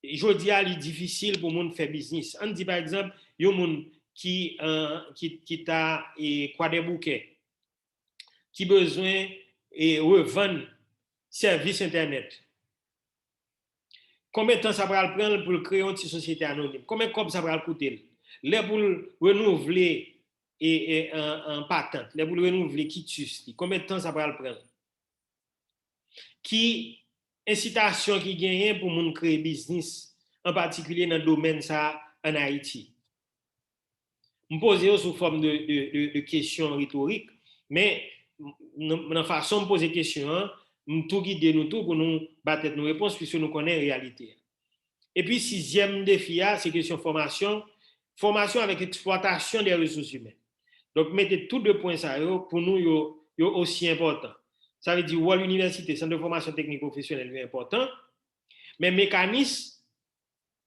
Je dis à lui difficile pour monde faire business. On dit par exemple, il y a un monde qui t'a quoi des bouquets, qui besoin et revendre service Internet. Combien de temps ça va prendre pour créer une société anonyme? Combien de temps ça va coûter? Là pour renouveler un patent, là pour renouveler quitus, combien de temps ça va prendre? Qui incitation qui gagne pour moun créer business, en particulier dans le domaine ça en Haïti? me poser sous forme de questions rhétoriques, mais dans façon de poser question, nous tout guider nous tout pour nous battre nos réponses puisque nous connaissons la réalité. Et puis, sixième défi, c'est question formation. Formation avec exploitation des ressources humaines. Donc, mettez tous deux points ça pour nous, c'est aussi important. Ça veut dire que l'université, centre de formation technique professionnelle, est important. Mais mécanisme,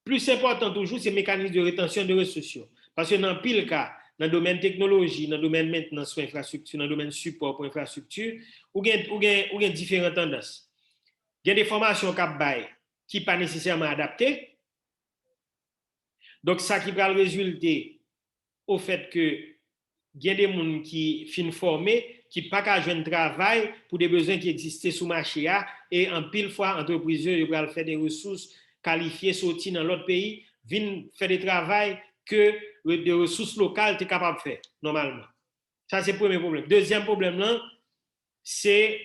plus important toujours, c'est le mécanisme de rétention de ressources. Parce que dans pile cas, dans le domaine technologie, dans le domaine maintenance pour infrastructure, dans le domaine support pour infrastructure, ou bien différentes tendances. Il y a des formations qui ne sont pas nécessairement adaptées. Donc, ça qui va résulter au fait que il y a des gens qui sont formés, qui ne peuvent pas jouer un travail pour des besoins qui existaient sur le marché. Et en pile fois, entreprises vont faire des ressources qualifiées, sortir dans l'autre pays, viennent faire des travaux que des ressources locales sont capables de faire, normalement. Ça, c'est le premier problème. Deuxième problème, c'est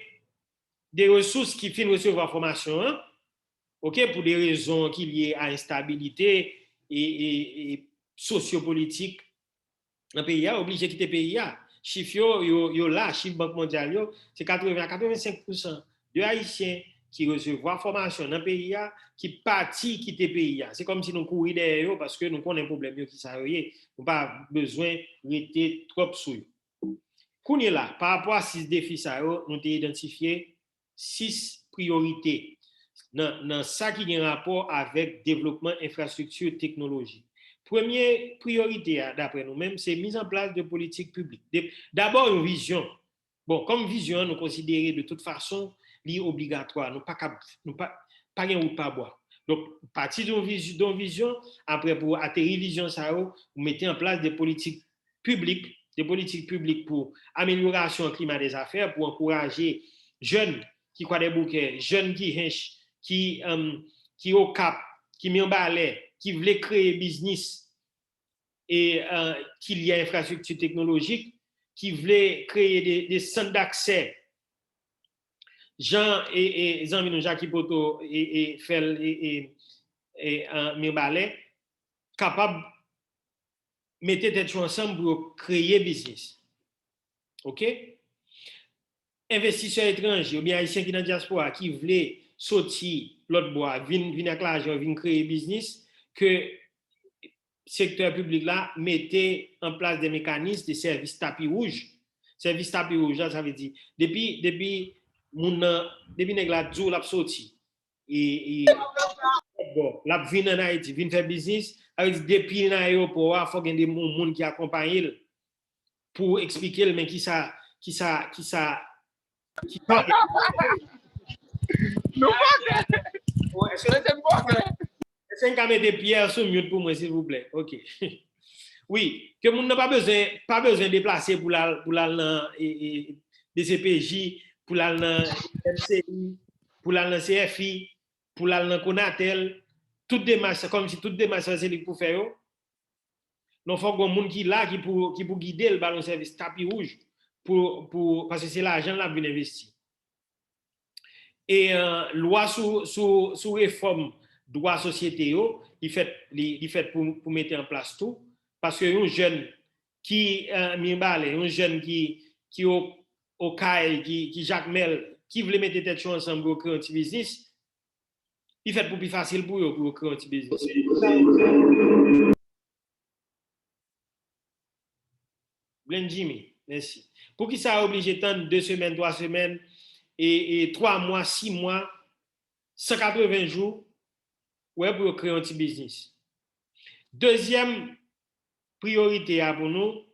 des ressources qui finissent recevoir formation, pour des raisons qui sont liées à l'instabilité et sociopolitique. Un pays a obligé de quitter le pays. Chiffre là, chiffre Banque mondiale, c'est 80 à 85% de Haïtiens qui reçoivent formation dans le pays qui partent quitter le pays. C'est comme si nous courions derrière parce que nous avons un problème qui s'arrête. Nous n'avons pas besoin de rester trop sur eux. Là, par rapport à 6 défis, nous avons identifié 6 priorités dans ça qui a un rapport avec le développement infrastructure technologie. Première priorité, d'après nous-mêmes, c'est mise en place de politiques publiques. D'abord, une vision. Bon, comme vision, nous considérons de toute façon obligatoire. Nous pas rien ou pas boire. Donc, à partir d'une vision, après, pour atterrir vision, ça, vous mettez en place des politiques publiques pour amélioration du climat des affaires, pour encourager jeunes qui croient des bouquets, jeunes qui au cap, qui mis en balai, qui voulaient créer business et qu'il y a infrastructure technologique, qui voulaient créer des centres d'accès. Jean et Jacques Poto et Fel et Mirbalet, capables de mettre tête ensemble pour créer business. OK? Investisseurs étrangers ou bien haïtiens qui sont dans la diaspora qui voulaient sortir l'autre bois, venir avec l'argent, venir créer business, que secteur public là mettait en place des mécanismes de services tapis rouge. Service tapis rouge, ça veut dire depuis nèg la djou l'a sorti et bon, la vinn en Haïti, vinn faire business, avec depuis l'aéroport, faut qu'il y ait des monde qui accompagne pour expliquer mais qui ça non c'est un mettre des pierres sur mute pour moi s'il vous plaît. OK. Oui, que moun n'a pas besoin de déplacer pour la DCPJ, pour la MCI, pour la CFI, pour la Conatel, toutes démarches comme si toutes démarches c'est pour faire. Non faut qu'on monde qui là qui pour guider le ballon service tapis rouge pour parce que c'est l'argent là vient investir. Et loi sous réforme droit société il fait pour mettre en place tout parce que un jeune qui un jeune qui au CAI qui Jacques Mel qui voulait mettre tête ensemble pour créer un petit business il fait pour plus facile pour créer un petit business. Blaine Jimmy, merci. Pour qui ça a obligé de temps 2 semaines, 3 semaines et 3 mois, 6 mois, 180 jours pour créer un petit business. Deuxième priorité pour nous,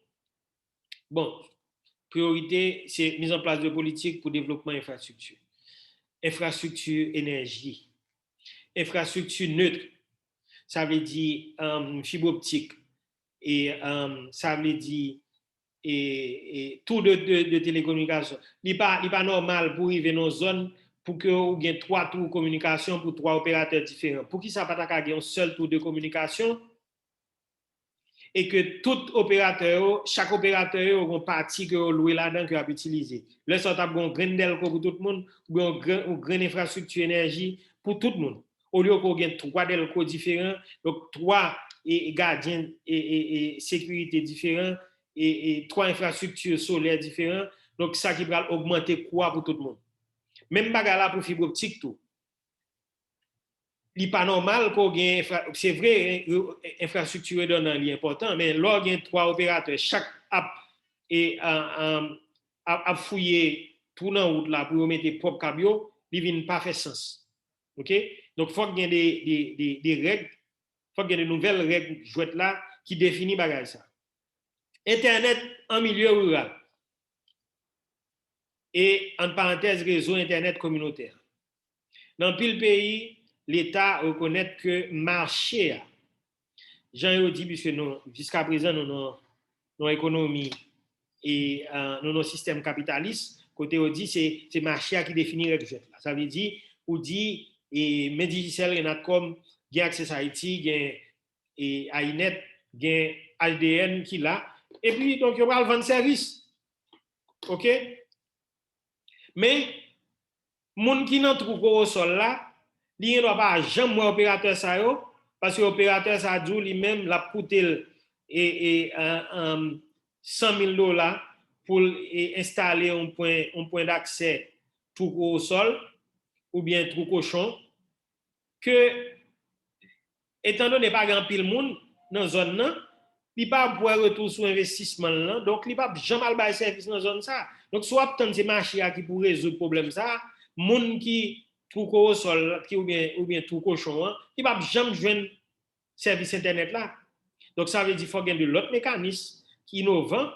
priorité, c'est mise en place de politiques pour développement infrastructure. Infrastructure énergie. Infrastructure neutre, ça veut dire fibre optique et ça veut dire et tout de télécommunication. Il n'est pas normal pour arriver dans une zone pour que vous ayez 3 tours de communication pour 3 opérateurs différents. Pour qui ça ne pas un seul tour de communication et que tout opérateur, chaque opérateur a une partie que vous louez là-dedans que vous utilisez. Là, ça a un grain d'elco pour tout le monde, ou une grande infrastructure énergie pour tout le monde. Au lieu qu'on ait 3 delco différents, donc 3 et gardiens et sécurité différents et 3 infrastructures solaires différentes. Donc, ça qui va augmenter quoi pour tout le monde. Même bagarre là pour fibre optique tout. Il n'est pas normal qu'on ait, c'est vrai, infrastructure est important, mais lorsqu'il y a 3 opérateurs, chaque app et a fouillé tout dans la route là pour mettre propre cabio, il ne vient pas faire sens. OK? Donc, il faut qu'il y ait des règles, il faut qu'il y ait de nouvelles règles jouettes là qui définissent bagage ça. Internet en milieu rural. Et, entre parenthèses, réseau Internet communautaire. Dans le pays, l'État reconnaît que marché, Jean dit, puisque jusqu'à présent, nous avons nos économies et nos systèmes capitalistes, côté on dit, c'est marché qui définit les règles. Ça veut dire, on dit, et Medidigicel, il y en a comme, il y a Access Haïti, il y a INET, il y a ADN qui là, et puis, donc, il va vendre service. OK? Mais, moun qui n'en trouve au sol là, il ne doit pas jamais opérateur ça yo, parce que l'opérateur ça dit lui-même l'a coûté et 100 000 $ pour installer un point d'accès tout au sol ou bien tout cochon que étant donné pas grand pile monde dans zone là, il pas pouvoir retour sur investissement là, donc il pas jamais bailler service dans zone ça. Donc soit tant c'est marché qui pour résoudre problème ça, monde qui tout au sol qui ou bien tout cochon, il pas jamais joindre service internet là. Donc ça veut dire qu'il faut gagner de l'autre mécanisme qui innovant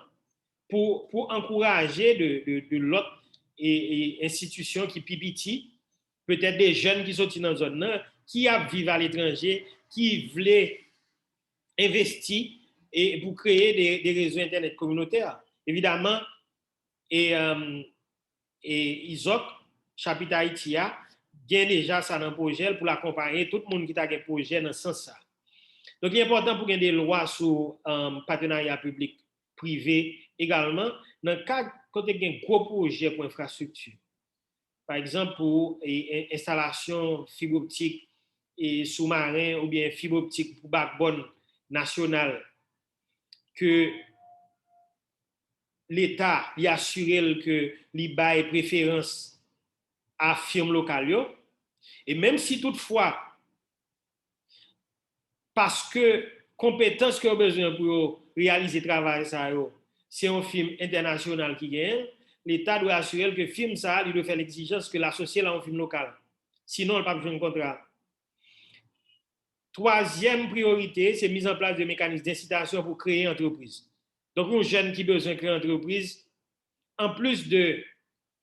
pour encourager de l'autre institution qui pipiti, peut-être des jeunes qui sont dans zone là, qui vivent à l'étranger, qui veulent investir et pour créer des réseaux internet communautaires. Évidemment, et ISOC, chapitre Haïti, a déjà ça dans le projet pour l'accompagner tout le monde qui a un projet dans ce sens. Donc, il est important pour qu'il y ait des lois sur partenariat public-privé également. Dans le cas quand il y a un gros projet pour infrastructure, par exemple pour installation fibre optique et sous-marin ou bien fibre optique pour backbone national, que l'État y assure que l'IBA baille préférence à firme locale. Et même si toutefois, parce que compétence que a besoin pour réaliser le travail, c'est un film international qui gagne, l'État doit assurer que le film, il doit faire l'exigence que l'associé à un film local. Sinon, il n'y a pas besoin de contrat. Troisième priorité, c'est mise en place de mécanismes d'incitation pour créer une entreprise. Donc, un jeune qui a besoin de créer une entreprise, en plus de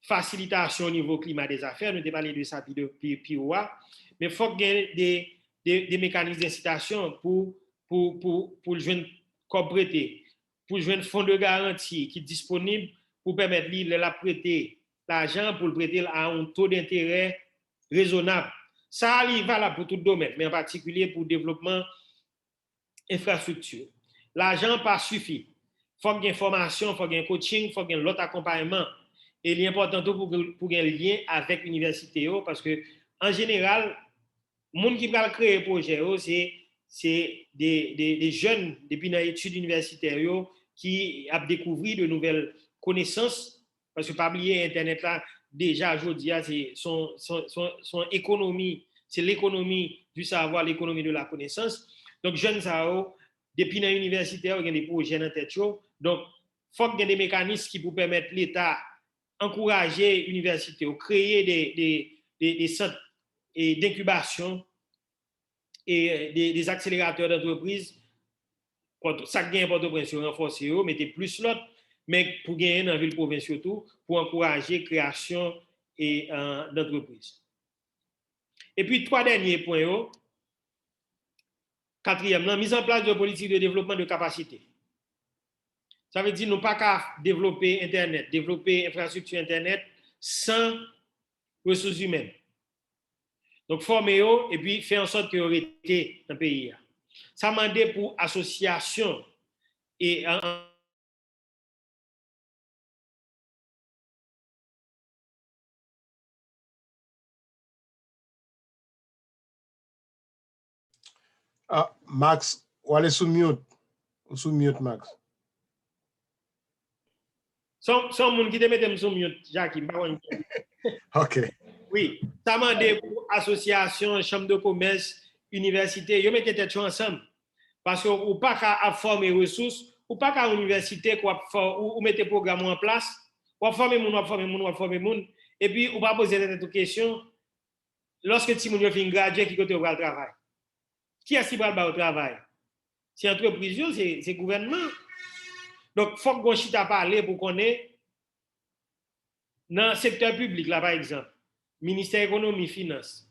facilitation au niveau climat des affaires, nous avons parlé de ça mais il faut qu'il y ait des mécanismes d'incitation pour le jeune prêter, pour le jeune fonds de garantie qui est disponible pour permettre de la prêter l'argent pour le prêter à un taux d'intérêt raisonnable. Ça est valable pour tout domaine, mais en particulier pour le développement infrastructure. L'argent pas suffit. Il faut qu'il y ait formation, il faut qu'il y ait coaching, il faut qu'il y ait l'autre accompagnement. Et l'important pour qu'il y ait un lien avec l'université, parce que en général, les gens qui veulent créer un projet, c'est des jeunes depuis les études universitaires qui ont découvert de nouvelles connaissances. Parce que pas oublier Internet là, déjà aujourd'hui, c'est son économie, c'est l'économie du savoir, l'économie de la connaissance. Donc, jeunes, depuis les universitaires, il y a des projets dans tête. Donc, il faut qu'il y ait des mécanismes qui pour permettre l'État encourager l'université, créer des centres d'incubation et des accélérateurs d'entreprise. Ça gagne Port-au-Prince renforcer, mettez plus l'autre, mais pour gagner dans la ville provinciale tout, pour encourager la création d'entreprises. Et puis, 3 derniers points. Quatrième, la mise en place de politiques de développement de capacité. Ça veut dire nous pas qu'à développer Internet, développer infrastructure Internet sans ressources humaines. Donc, former et puis faire en sorte qu'ils aient été dans le pays. Ça m'a demandé pour association et Max, Ou aller sous mute. Ou sous mute, Max. Son monde qui te mette sous mute, Jackie. OK. Oui, ça m'a demandé pour association, chambre de commerce, université, yo mettez tête ensemble. Parce que ou pas qu'à former ressources, ou pas qu'à université ou mettez programme en place, ou former moun, et puis ou pas poser des questions lorsque ti moun yo fin graduer qui côté va le travail. Qui est-ce qui va le travail? C'est entreprise, c'est gouvernement. Donc faut qu'on chita parler pour qu'on ait dans le secteur public là par exemple, ministère économie finance,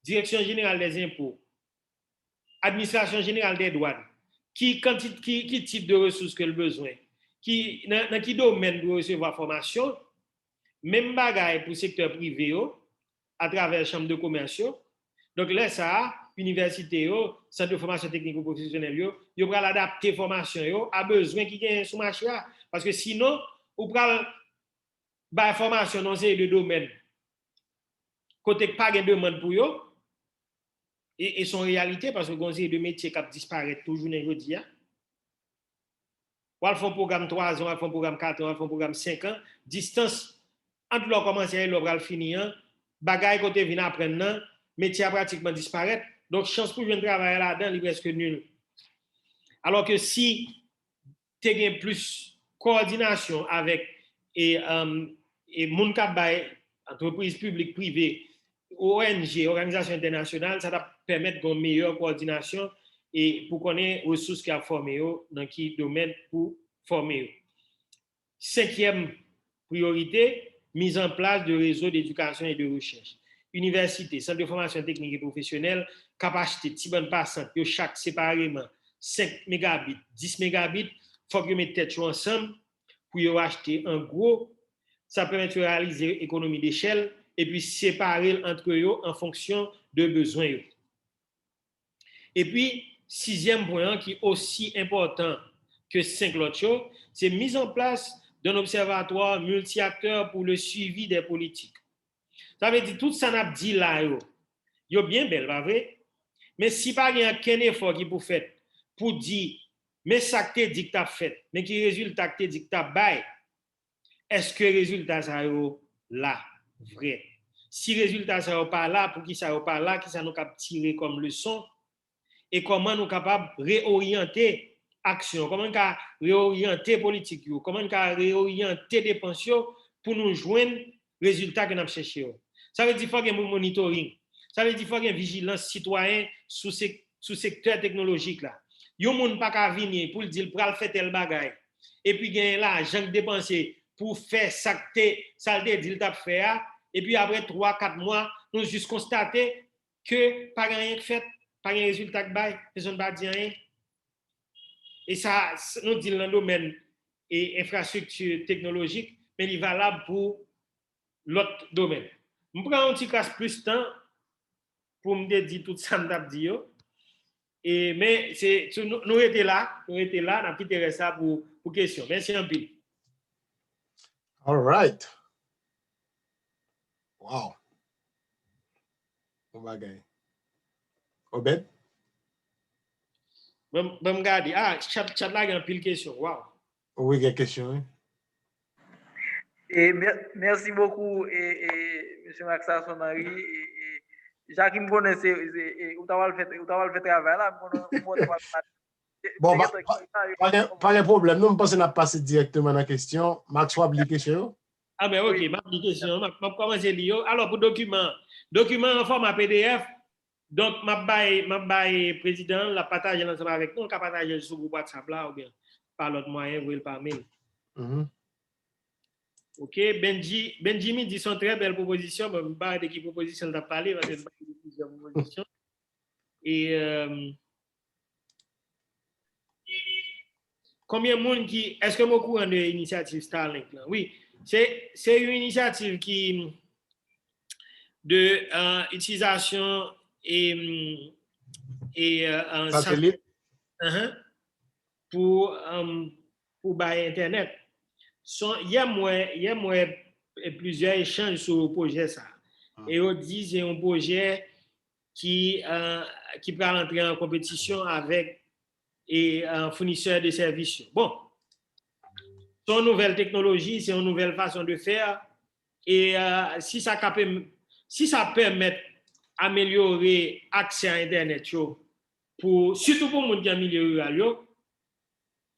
direction générale des impôts, administration générale des douanes, qui type de ressources que le besoin, dans qui domaine doit recevoir formation, même bagaille pour le secteur privé à travers la chambre de commerce. Donc là ça université centre de formation technique professionnelle yo pral adapter formation à besoin qui gagne sur marché parce que sinon ou pral ba formation dans ces deux domaines côté pas de demande pour eux et son réalité parce que conseil de métier qui disparaît toujours dans aujourd'hui ou font programme 3 ans, font programme 4 ans, font programme 5 ans, distance entre leur commencer et leur finir bagaille côté vinn apprendre métier a pratiquement disparaître donc chance pour jeune travailler là-dedans est presque nul alors que si tu as plus coordination avec et moun k'ap bay entreprise publique privée ONG organisation internationale ça va permettre une meilleure coordination et pour connaître ressources qui a formé dans qui domaine pour former. 5e priorité, mise en place de réseaux d'éducation et de recherche. Université, centre de formation technique et professionnelle, capacité ti bonne passante yo chaque séparément 5 mégabits, 10 mégabits, faut que mettre tête ensemble pour y acheter en gros, ça permet de réaliser économie d'échelle et puis séparer entre eux en fonction de besoins. Et puis, 6e point qui est aussi important que 5 autres, c'est mise en place d'un observatoire multi-acteurs pour le suivi des politiques. Ça veut dire tout ça n'a dit là, yo bien belle, pas vrai? Mais si pas y a aucun effort qui pour faire pour dire mais ça que dit que t'as fait, mais qui résultat que dit que t'as bail, est-ce que résultat ça là vrai? Si résultat ça pas là, pour qui ça pas là, qui ça nous cap tirer comme leçon et comment nous capable réorienter action, comment nous réorienter politique, comment nous réorienter dépenses pour nous joindre résultat que nous cherchons. Ça veut dire qu'il faut qu'il y ait un monitoring. Ça veut dire qu'il faut qu'il y ait une vigilance citoyenne sous secteur technologique là. Yon moun pas ka venir pour dire pral faire tel bagay et puis gagne l'argent dépensé pour faire ça te dit t'a fait et puis après 3-4 mois nous juste constater que pas rien fait, pas un résultat que bail, personne pas dit rien. Et ça nous dit dans le domaine et infrastructure technologique mais il est valable pour l'autre domaine. Je prends un petit casse plus de temps pour me dire tout ça m't'a dit et mais c'est nous étions là, on a quitté ça pour question. Merci un peu. All right. Wow. Bon bagay. Obed? Bon regarder. Chat là il y a un pile question. Wow. Oui, il y a une question. Hein? Et merci beaucoup M. Maxa Sonari et Jacques me connaît où tu vas le faire travail là. Bon, pas de problème. Nous, pensons qu'on a passé directement à la question. Max, tu as oublié question? Ah ben ok, ma question, je commence à lire. Alors pour document en format PDF, donc ma bail président la partage ensemble avec nous, on peut partager sur le groupe WhatsApp là ou bien par l'autre moyen, vous par mail. Ok, Benjamin dit son très belle proposition, mais je ne pas de qui proposition tu as parlé, parce que je pas plusieurs propositions. Et combien de monde qui est-ce que vous êtes au courant de l'initiative Starlink là? Oui, c'est une initiative qui de utilisation et satellite pour internet. Il y a plusieurs échanges sur le projet ça. Et on dit c'est un projet qui peut entrer en compétition avec et fournisseurs de services. Bon, c'est une nouvelle technologie, c'est une nouvelle façon de faire. Et si ça permet d'améliorer l'accès à Internet, surtout pour le monde qui est en milieu rural,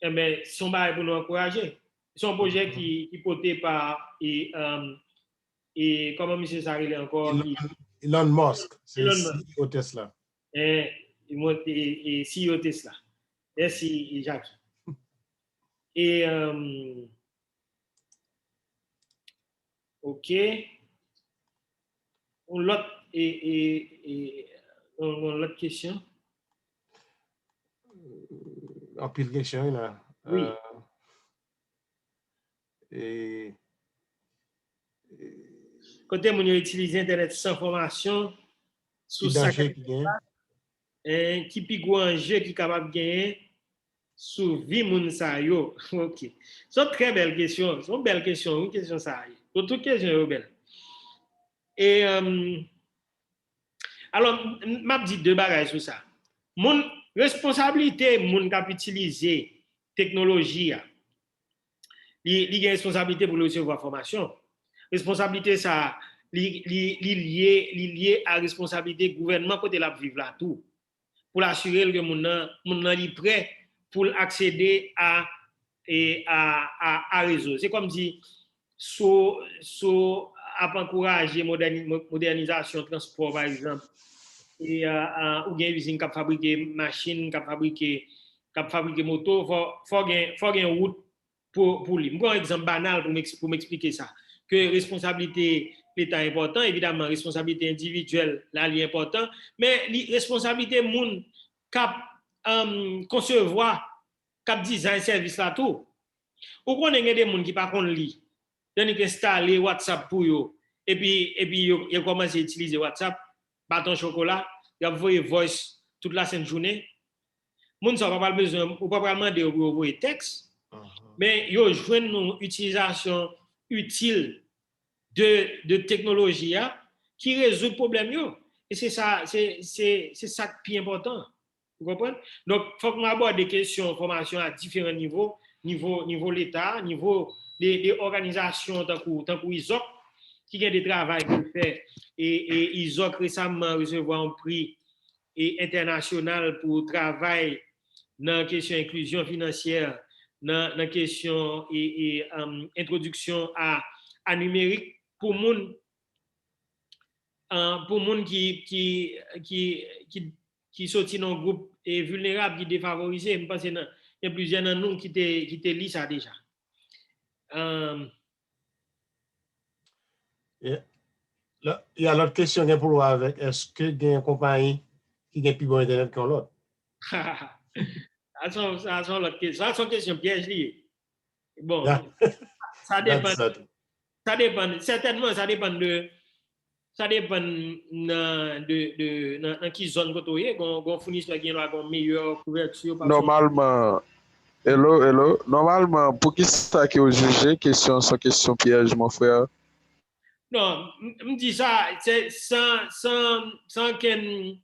eh bien, c'est un bail pour nous encourager. C'est un projet qui est porté par, et comment M. Saril encore? Elon Musk, c'est CEO Tesla. Et CEO Tesla. Merci, Jacques. Et, OK. L'autre question. En pile question, là. Oui. Côté mon utiliser Internet sans formation, sous ça qui puis un jeu qui est capable de gagner sous vie moun sa yo. OK. C'est une très belle question. C'est une belle question. Une question ça. Toute question est belle. Et alors, m'a dit deux bagages sur ça. Mon responsabilité, mon cap utiliser technologie, il a responsabilité pour recevoir formation. Responsabilité ça, lié à responsabilité gouvernement côté la vivre là tout. Pour l'assurer que mon est prêt pour accéder à réseau. C'est comme si à encourager modernisation transport par exemple et ou bien usine qui fabriquer machine qui fabriquer moto faut gain route pour lui. Un exemple banal pour m'expliquer ça que responsabilité l'État est important, évidemment responsabilité individuelle là est important, mais responsabilité moun cap concevoir cap design service là tout. Ou connait des moun qui pas connait li. Tandis que installer WhatsApp pour eux et puis ils commencent à utiliser WhatsApp, bâton chocolat, ils envoient voice toute la sainte journée. Moun ça pas besoin ou pas vraiment de envoyer texte. Mais ils joignent une utilisation utile de technologie qui résout le problème yo. Et c'est ça qui est important. Vous comprenez? Donc il faut qu'on aborde des questions de formation à différents niveaux, niveau l'État, niveau des organisations tant que ISOC qui ont des travaux qu'ils font et ISOC récemment recevoir un prix international pour travail dans la question inclusion financière, dans la question introduction à numérique pour monde qui sorti dans un groupe vulnérable qui défavorisé. Je pense qu'il y a plusieurs de nous qui te lisent ça déjà. Il y a l'autre question pour vous avec est-ce que il y a une compagnie qui a plus bon internet que l'autre? Ça sont l'autre question. Ça sont question piège lié. Bon, ça dépend. Certainement, ça dépend de qui zone côté qu'on fournisseur qui a une meilleure couverture. Normalement, hello. Normalement, pour qui ça qui est jugé question sans question piège, mon frère? Non, me dis ça, c'est sans qu'un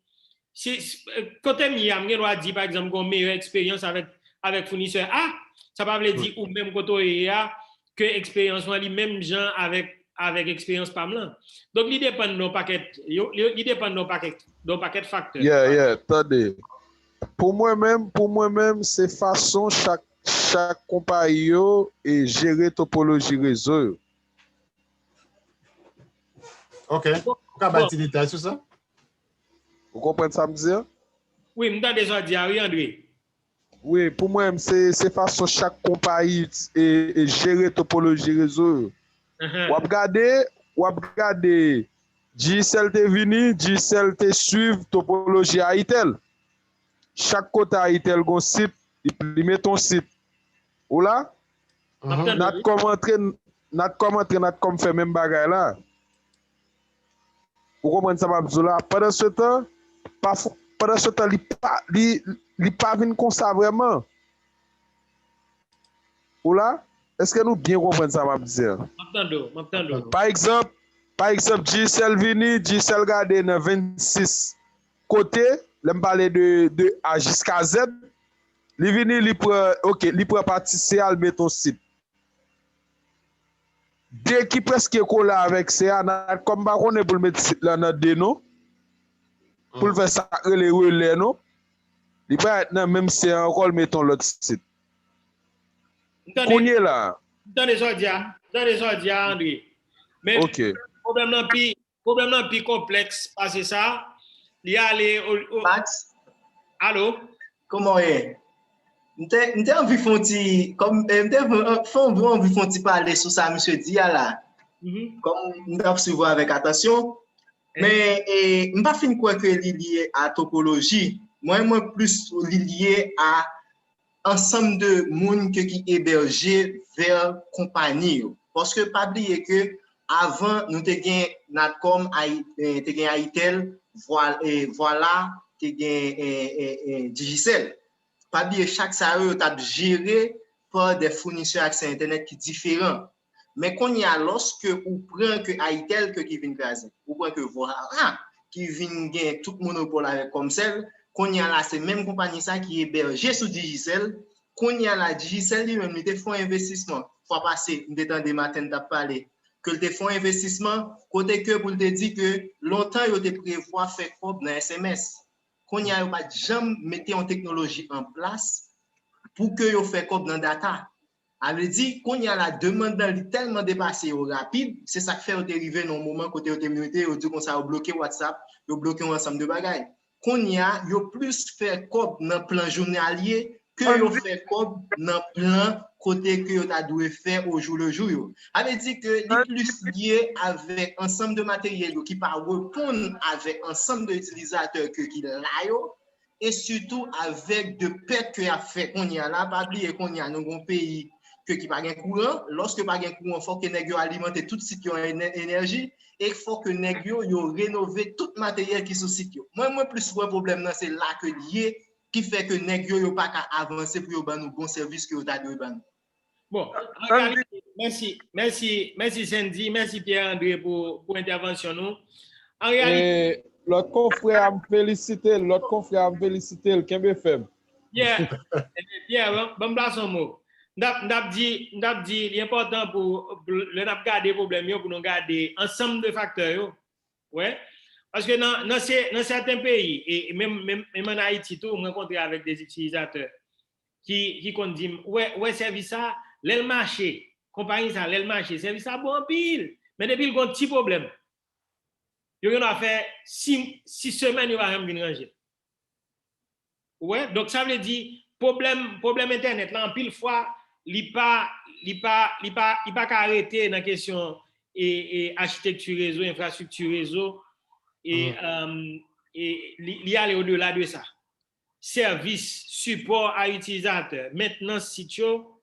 côté miam, on doit dire par exemple qu'on meilleure expérience avec fournisseur A, ça pas veut dire ou même côté A que expérience soit les mêmes gens avec expérience pas mal. Donc il dépend de nos paquets, paquet facteurs. Yeah, attendez. Pour moi-même, c'est façon chaque compagnie et gérer topologie réseau. OK. Vous avez des détails sur ça? Vous comprenez ça me dire? Oui, je déjà dit, oui, André. Oui, pour moi, c'est façon chaque compagnie et gérer topologie réseau. Ou regarder JCL te vini, JCL te suivre topologie à Itel. Chaque côté à Itel gon site, il met ton site. Ou là? N'a comme fait même bagay là. Vous comprenez ça m'a là? Pendant ce temps, il pas vinn comme ça vraiment. Ou là? Est-ce que nous bien comprenons ça m'a dire? M'entendo. Par exemple, JCL vini, JCL gade dans 26 côtés, l'aime parler de A jusqu'à Z, Li vini, li prend parti CA, met ton site. Dès qui presque collé avec CA, comme par on est pour le mettre site là dans des noms, pour le faire ça les relais non, il va être même si encore mettons l'autre site. Qu'on y est là. Dans les audias, André. Mais OK. problème non plus complexe parce que ça, il y a les Max, allô. comment est? M'te envie fonti comme envie fonti parler sur ça monsieur Dia là. Comme m't'a suivre avec attention. Mais m'pas fin quoi que lié à topologie. Moi plus lié à ensemble de monde qui hébergé vers compagnie parce que pas oublier que avant nous te gain Natcom te gain Aitel voilà te gain Digicel. Pas oublier chaque ça t'a géré par des fournisseurs accès internet qui différents. Mais qu'on y a lorsque ou prend que Aitel que qui vient craser ou prend que voilà qui vient gain tout monopole avec comme celle qu'on y a là c'est même compagnie ça qui hébergé sous Digicel qu'on y a là Digicel lui-même il te font investissement fois passé on était des matins t'a parlé que te font investissement côté que pour te dire que longtemps il te prévoit faire comme dans SMS qu'on y a pas jamais mettre en technologie en place pour que yo fait comme dans data. Ça veut dire qu'on y a la demande tellement dépassée au rapide, c'est ça qui fait arriver dans un moment côté communauté, on dit qu'on ça bloqué WhatsApp, on bloqué un ensemble de bagages. Qu'on y a yo plus fait comme dans plan journalier que yo fait comme dans plan côté que yo t'a dû faire au jour le jour. Ça veut dire que les plus lié avec ensemble de matériel qui pas répondre avec ensemble d'utilisateurs que qui là yo et surtout avec de pertes que a fait qu'on y a là pas oublier qu'on y a dans un pays qui pas gain courant lorsque pas gain courant faut que nèg yo alimenter tout site qui ont énergie et faut que nèg yo rénover tout matériel qui sous site yo moi plus gros problème là c'est là que lié qui fait que nèg yo pas qu'à avancer pour yo ban nous bon service que yo t'a dû ban. Bon, merci Sandy, merci Pierre-André pour intervention nous. En réalité, l'autre confrère a me félicité, le Kembe FM. Yeah, bon place son mot. N'ap dit l'important pour le n'a garder problème pour nous garder ensemble de facteurs ouais parce que dans certains pays et même en Haïti tout on rencontre avec des utilisateurs qui dit ouais service ça le marché compagnie ça le marché service ça bon pile mais depuis il y a un petit problème yo on a fait 6 semaines il va rien venir ranger ouais donc ça veut dire problème internet là en pile fois il pas arrêter dans question et architecture réseau infrastructure réseau et il y aller au-delà de ça service support à utilisateur maintenant sitio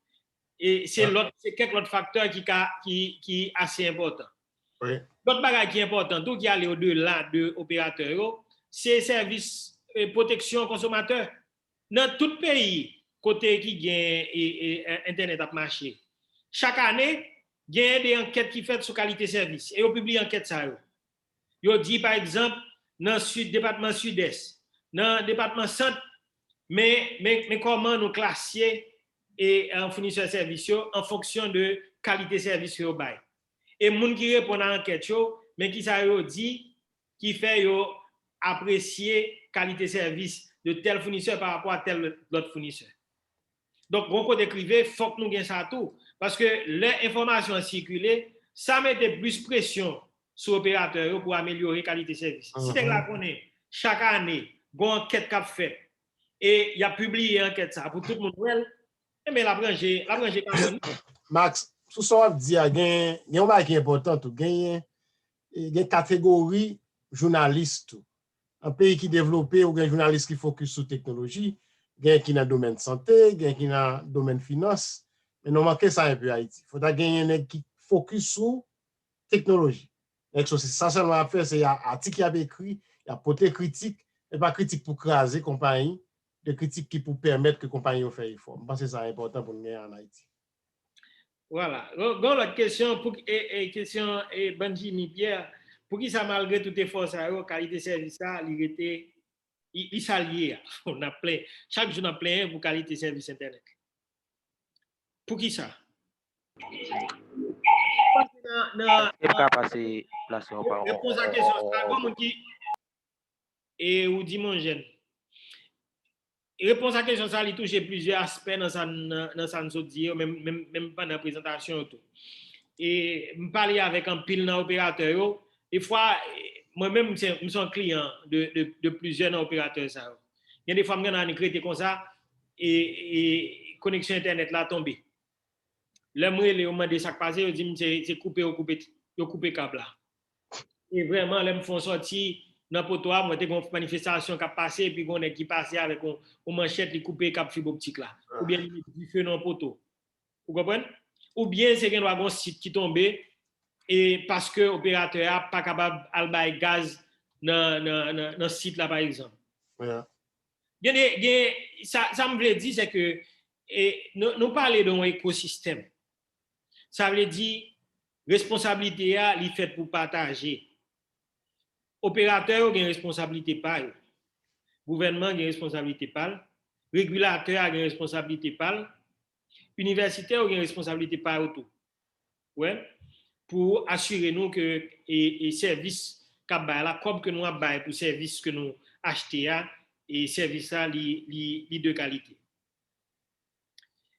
et c'est quelques autres facteurs qui assez important oui l'autre bagage qui est important tout qui aller au-delà de opérateur c'est service protection consommateur dans tout pays côté qui gagne internet à marché chaque année il y a des enquêtes qui faites sur qualité service et on publie enquête ça yo dit par exemple dans département sud-est dans département centre mais comment nous classer et en fournisseur service en fonction de qualité service yo bail et moun qui répond à enquête mais qui ça yo dit qui fait yo apprécier qualité service de tel fournisseur par rapport à tel autre fournisseur. Donc, bon côté privé, il faut que nous gagnions ça tout. Parce que l'information circulée, ça mettait plus pression sur l'opérateur pour améliorer la qualité de service. Si tu la connais, chaque année, il y a une enquête qui a fait et il y a publié une enquête ça pour tout le monde. Mais la branche quand même. Max, sous ce qu'on dit, il y a un truc qui est important, il y a une catégorie journaliste. Un pays qui développe ou un journaliste qui focus sur la technologie, il y a qui dans le domaine santé, il y a qui dans le domaine finance, mais nous manquons ça un peu à Haïti. Il faut gagner un qui focus sur la technologie. C'est ça seulement à faire, c'est un article qui a écrit, il y a porté critique, et pas critique pour craser compagnie, de critique qui pour permettre que la compagnie fasse effort. Je pense que c'est important pour nous gagner en Haïti. Voilà. Donc, la question, question Benjamin Pierre, pour qui ça, malgré tout effort, ça, qualité de service, il il s'allie. On a plein, chaque jour on a plein pour qualité service Internet. Pour qui ça? Il va passer place au parent. Réponse à la question, et ou dit mon jeune. Réponse à la question, ça, il touche plusieurs aspects dans sa dire, même pendant la présentation. Tout. Et je parlais avec un pile d'opérateurs. Des fois, moi-même, je suis un client de plusieurs opérateurs. Ça. Il y a des fois, je suis créé comme ça et connexion Internet là tombée. Là, moi, les moments de ça passé, je dis, c'est coupé câble là. Et vraiment, là, me font sortir dans le potoir, moi, j'ai une manifestation qui a passé, puis on est qui passé avec une manchette qui coupé câble fibre optique là. Ou bien, du feu dans le poteau. Vous comprenez? Ou bien, c'est qu'il y a un site qui tombe et parce que l'opérateur n'est pas capable de faire gaz dans le site là, par exemple. Yeah. Ça me veut dire, c'est que nous parlons d'un écosystème. Ça veut dire responsabilité est faite pour partager. Opérateur a une responsabilité par gouvernement a une responsabilité par régulateur a une responsabilité par universitaire a une responsabilité par tout. Ouais, pour assurer nous que et service comme que nous avons pour service que nous achetons et service là li de qualité.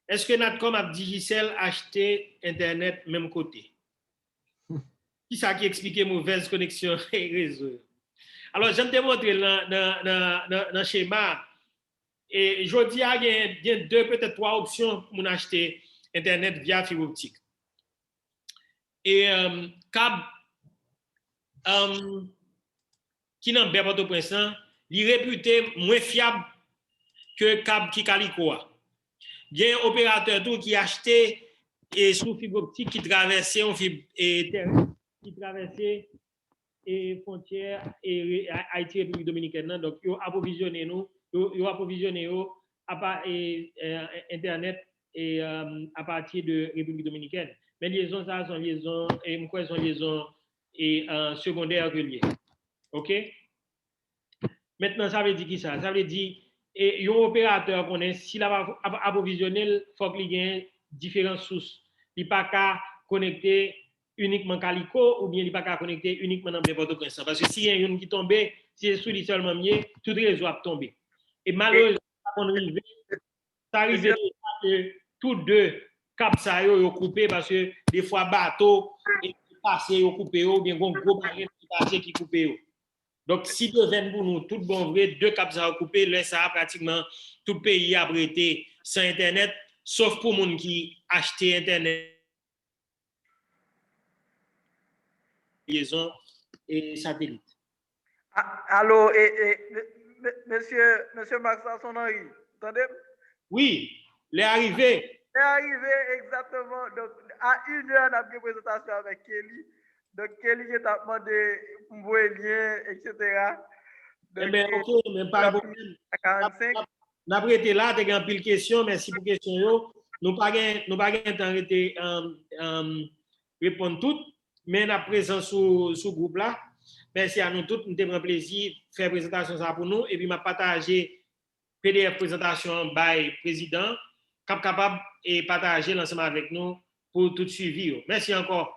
Est-ce que Natcom a Digicel acheté internet même côté? Qui ça qui explique mauvaise connexion et réseau? Alors, je vais te montrer dans le schéma. Et je dis qu'il y a deux, peut-être trois options pour acheter Internet via fibre optique. Et câble qui n'a pas de point, il est réputé moins fiable que câble qui Calico. Il y a un opérateur tout qui a acheté et sous fibre optique qui traversait un fibre terrestre qui traversait et frontières et Haïti République dominicaine. Donc, ils ont approvisionné nous, Internet et à partir de République dominicaine. Mais liaisons ça sont liaisons et quoi sont liaisons et secondaires reliées. OK? Maintenant, ça veut dire qui ça? Ça veut dire et un opérateur connaît s'il a approvisionné, il faut qu'il y ait différentes sources. Il n'est pas qu'à connecter uniquement Calico ou bien il n'est pas qu'à connecter uniquement dans Port-au-Prince. Parce que si y a une qui tombe, si c'est sous seulement mieux, tout le réseau a tombé. Et malheureusement, ça arrive que tous deux câbles ça sont coupés parce que des fois bateau et passé sont coupés ou bien gros baril qui passé qui coupé. Donc si devient pour nous tout bon vrai deux câbles ça coupés, là ça pratiquement tout le pays a été sans internet sauf pour monde qui acheté internet liaison et satellite. Allô, monsieur Maxence Henri, attendez? Oui, il est arrivé. Il est arrivé exactement. Donc, à 1h, on a une présentation avec Kelly. Donc, Kelly qui t'a demandé pour voir les liens, etc. Donc, mais ok, mais pas de problème. À 45. Nous avons été là, tu as une pile de questions, merci pour les questions. Nous n'avons pas de temps de répondre toutes, mais nous sommes présents sur ce groupe-là. Merci à nous tous, nous avons un plaisir de faire la présentation ça pour nous. Et puis, je vais partager PDF présentation by président, capable de partager l'ensemble avec nous pour tout suivi. Merci encore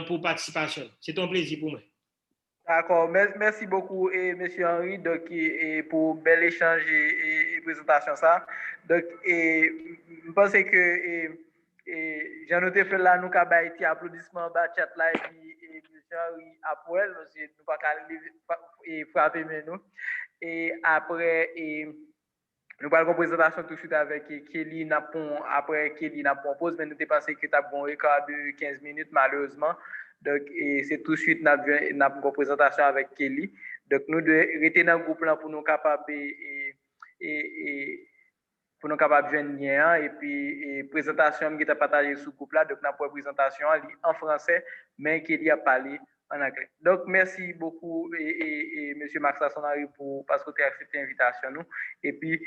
pour la participation. C'est un plaisir pour moi. D'accord, merci beaucoup, M. Henri, donc, pour bel échange et présentation. Ça. Donc, je pense que j'ai noté que là, nous avons été applaudissements dans le chat là, et puis M. Henri après, parce que nous ne pouvons pas frapper nous. Et après, nous parlons de présentation tout de suite avec Kelly Napon. Après, Kelly Napon pose, mais nous avons pensé que tu as un record de 15 minutes, malheureusement. Donc, c'est tout de suite notre une présentation avec Kelly. Donc, nous devons rester dans le groupe là pour nous capables pour nous capables de joindre lien et puis présentation qui est partagée sur le groupe là. Donc, notre présentation en français, mais Kelly a parlé en anglais. Donc, merci beaucoup et monsieur Maxence Henri pour parce que tu as accepté l'invitation nous. Et puis,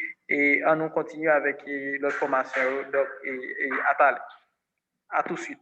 on nous continue avec l'autre formation. Donc, à tout de suite.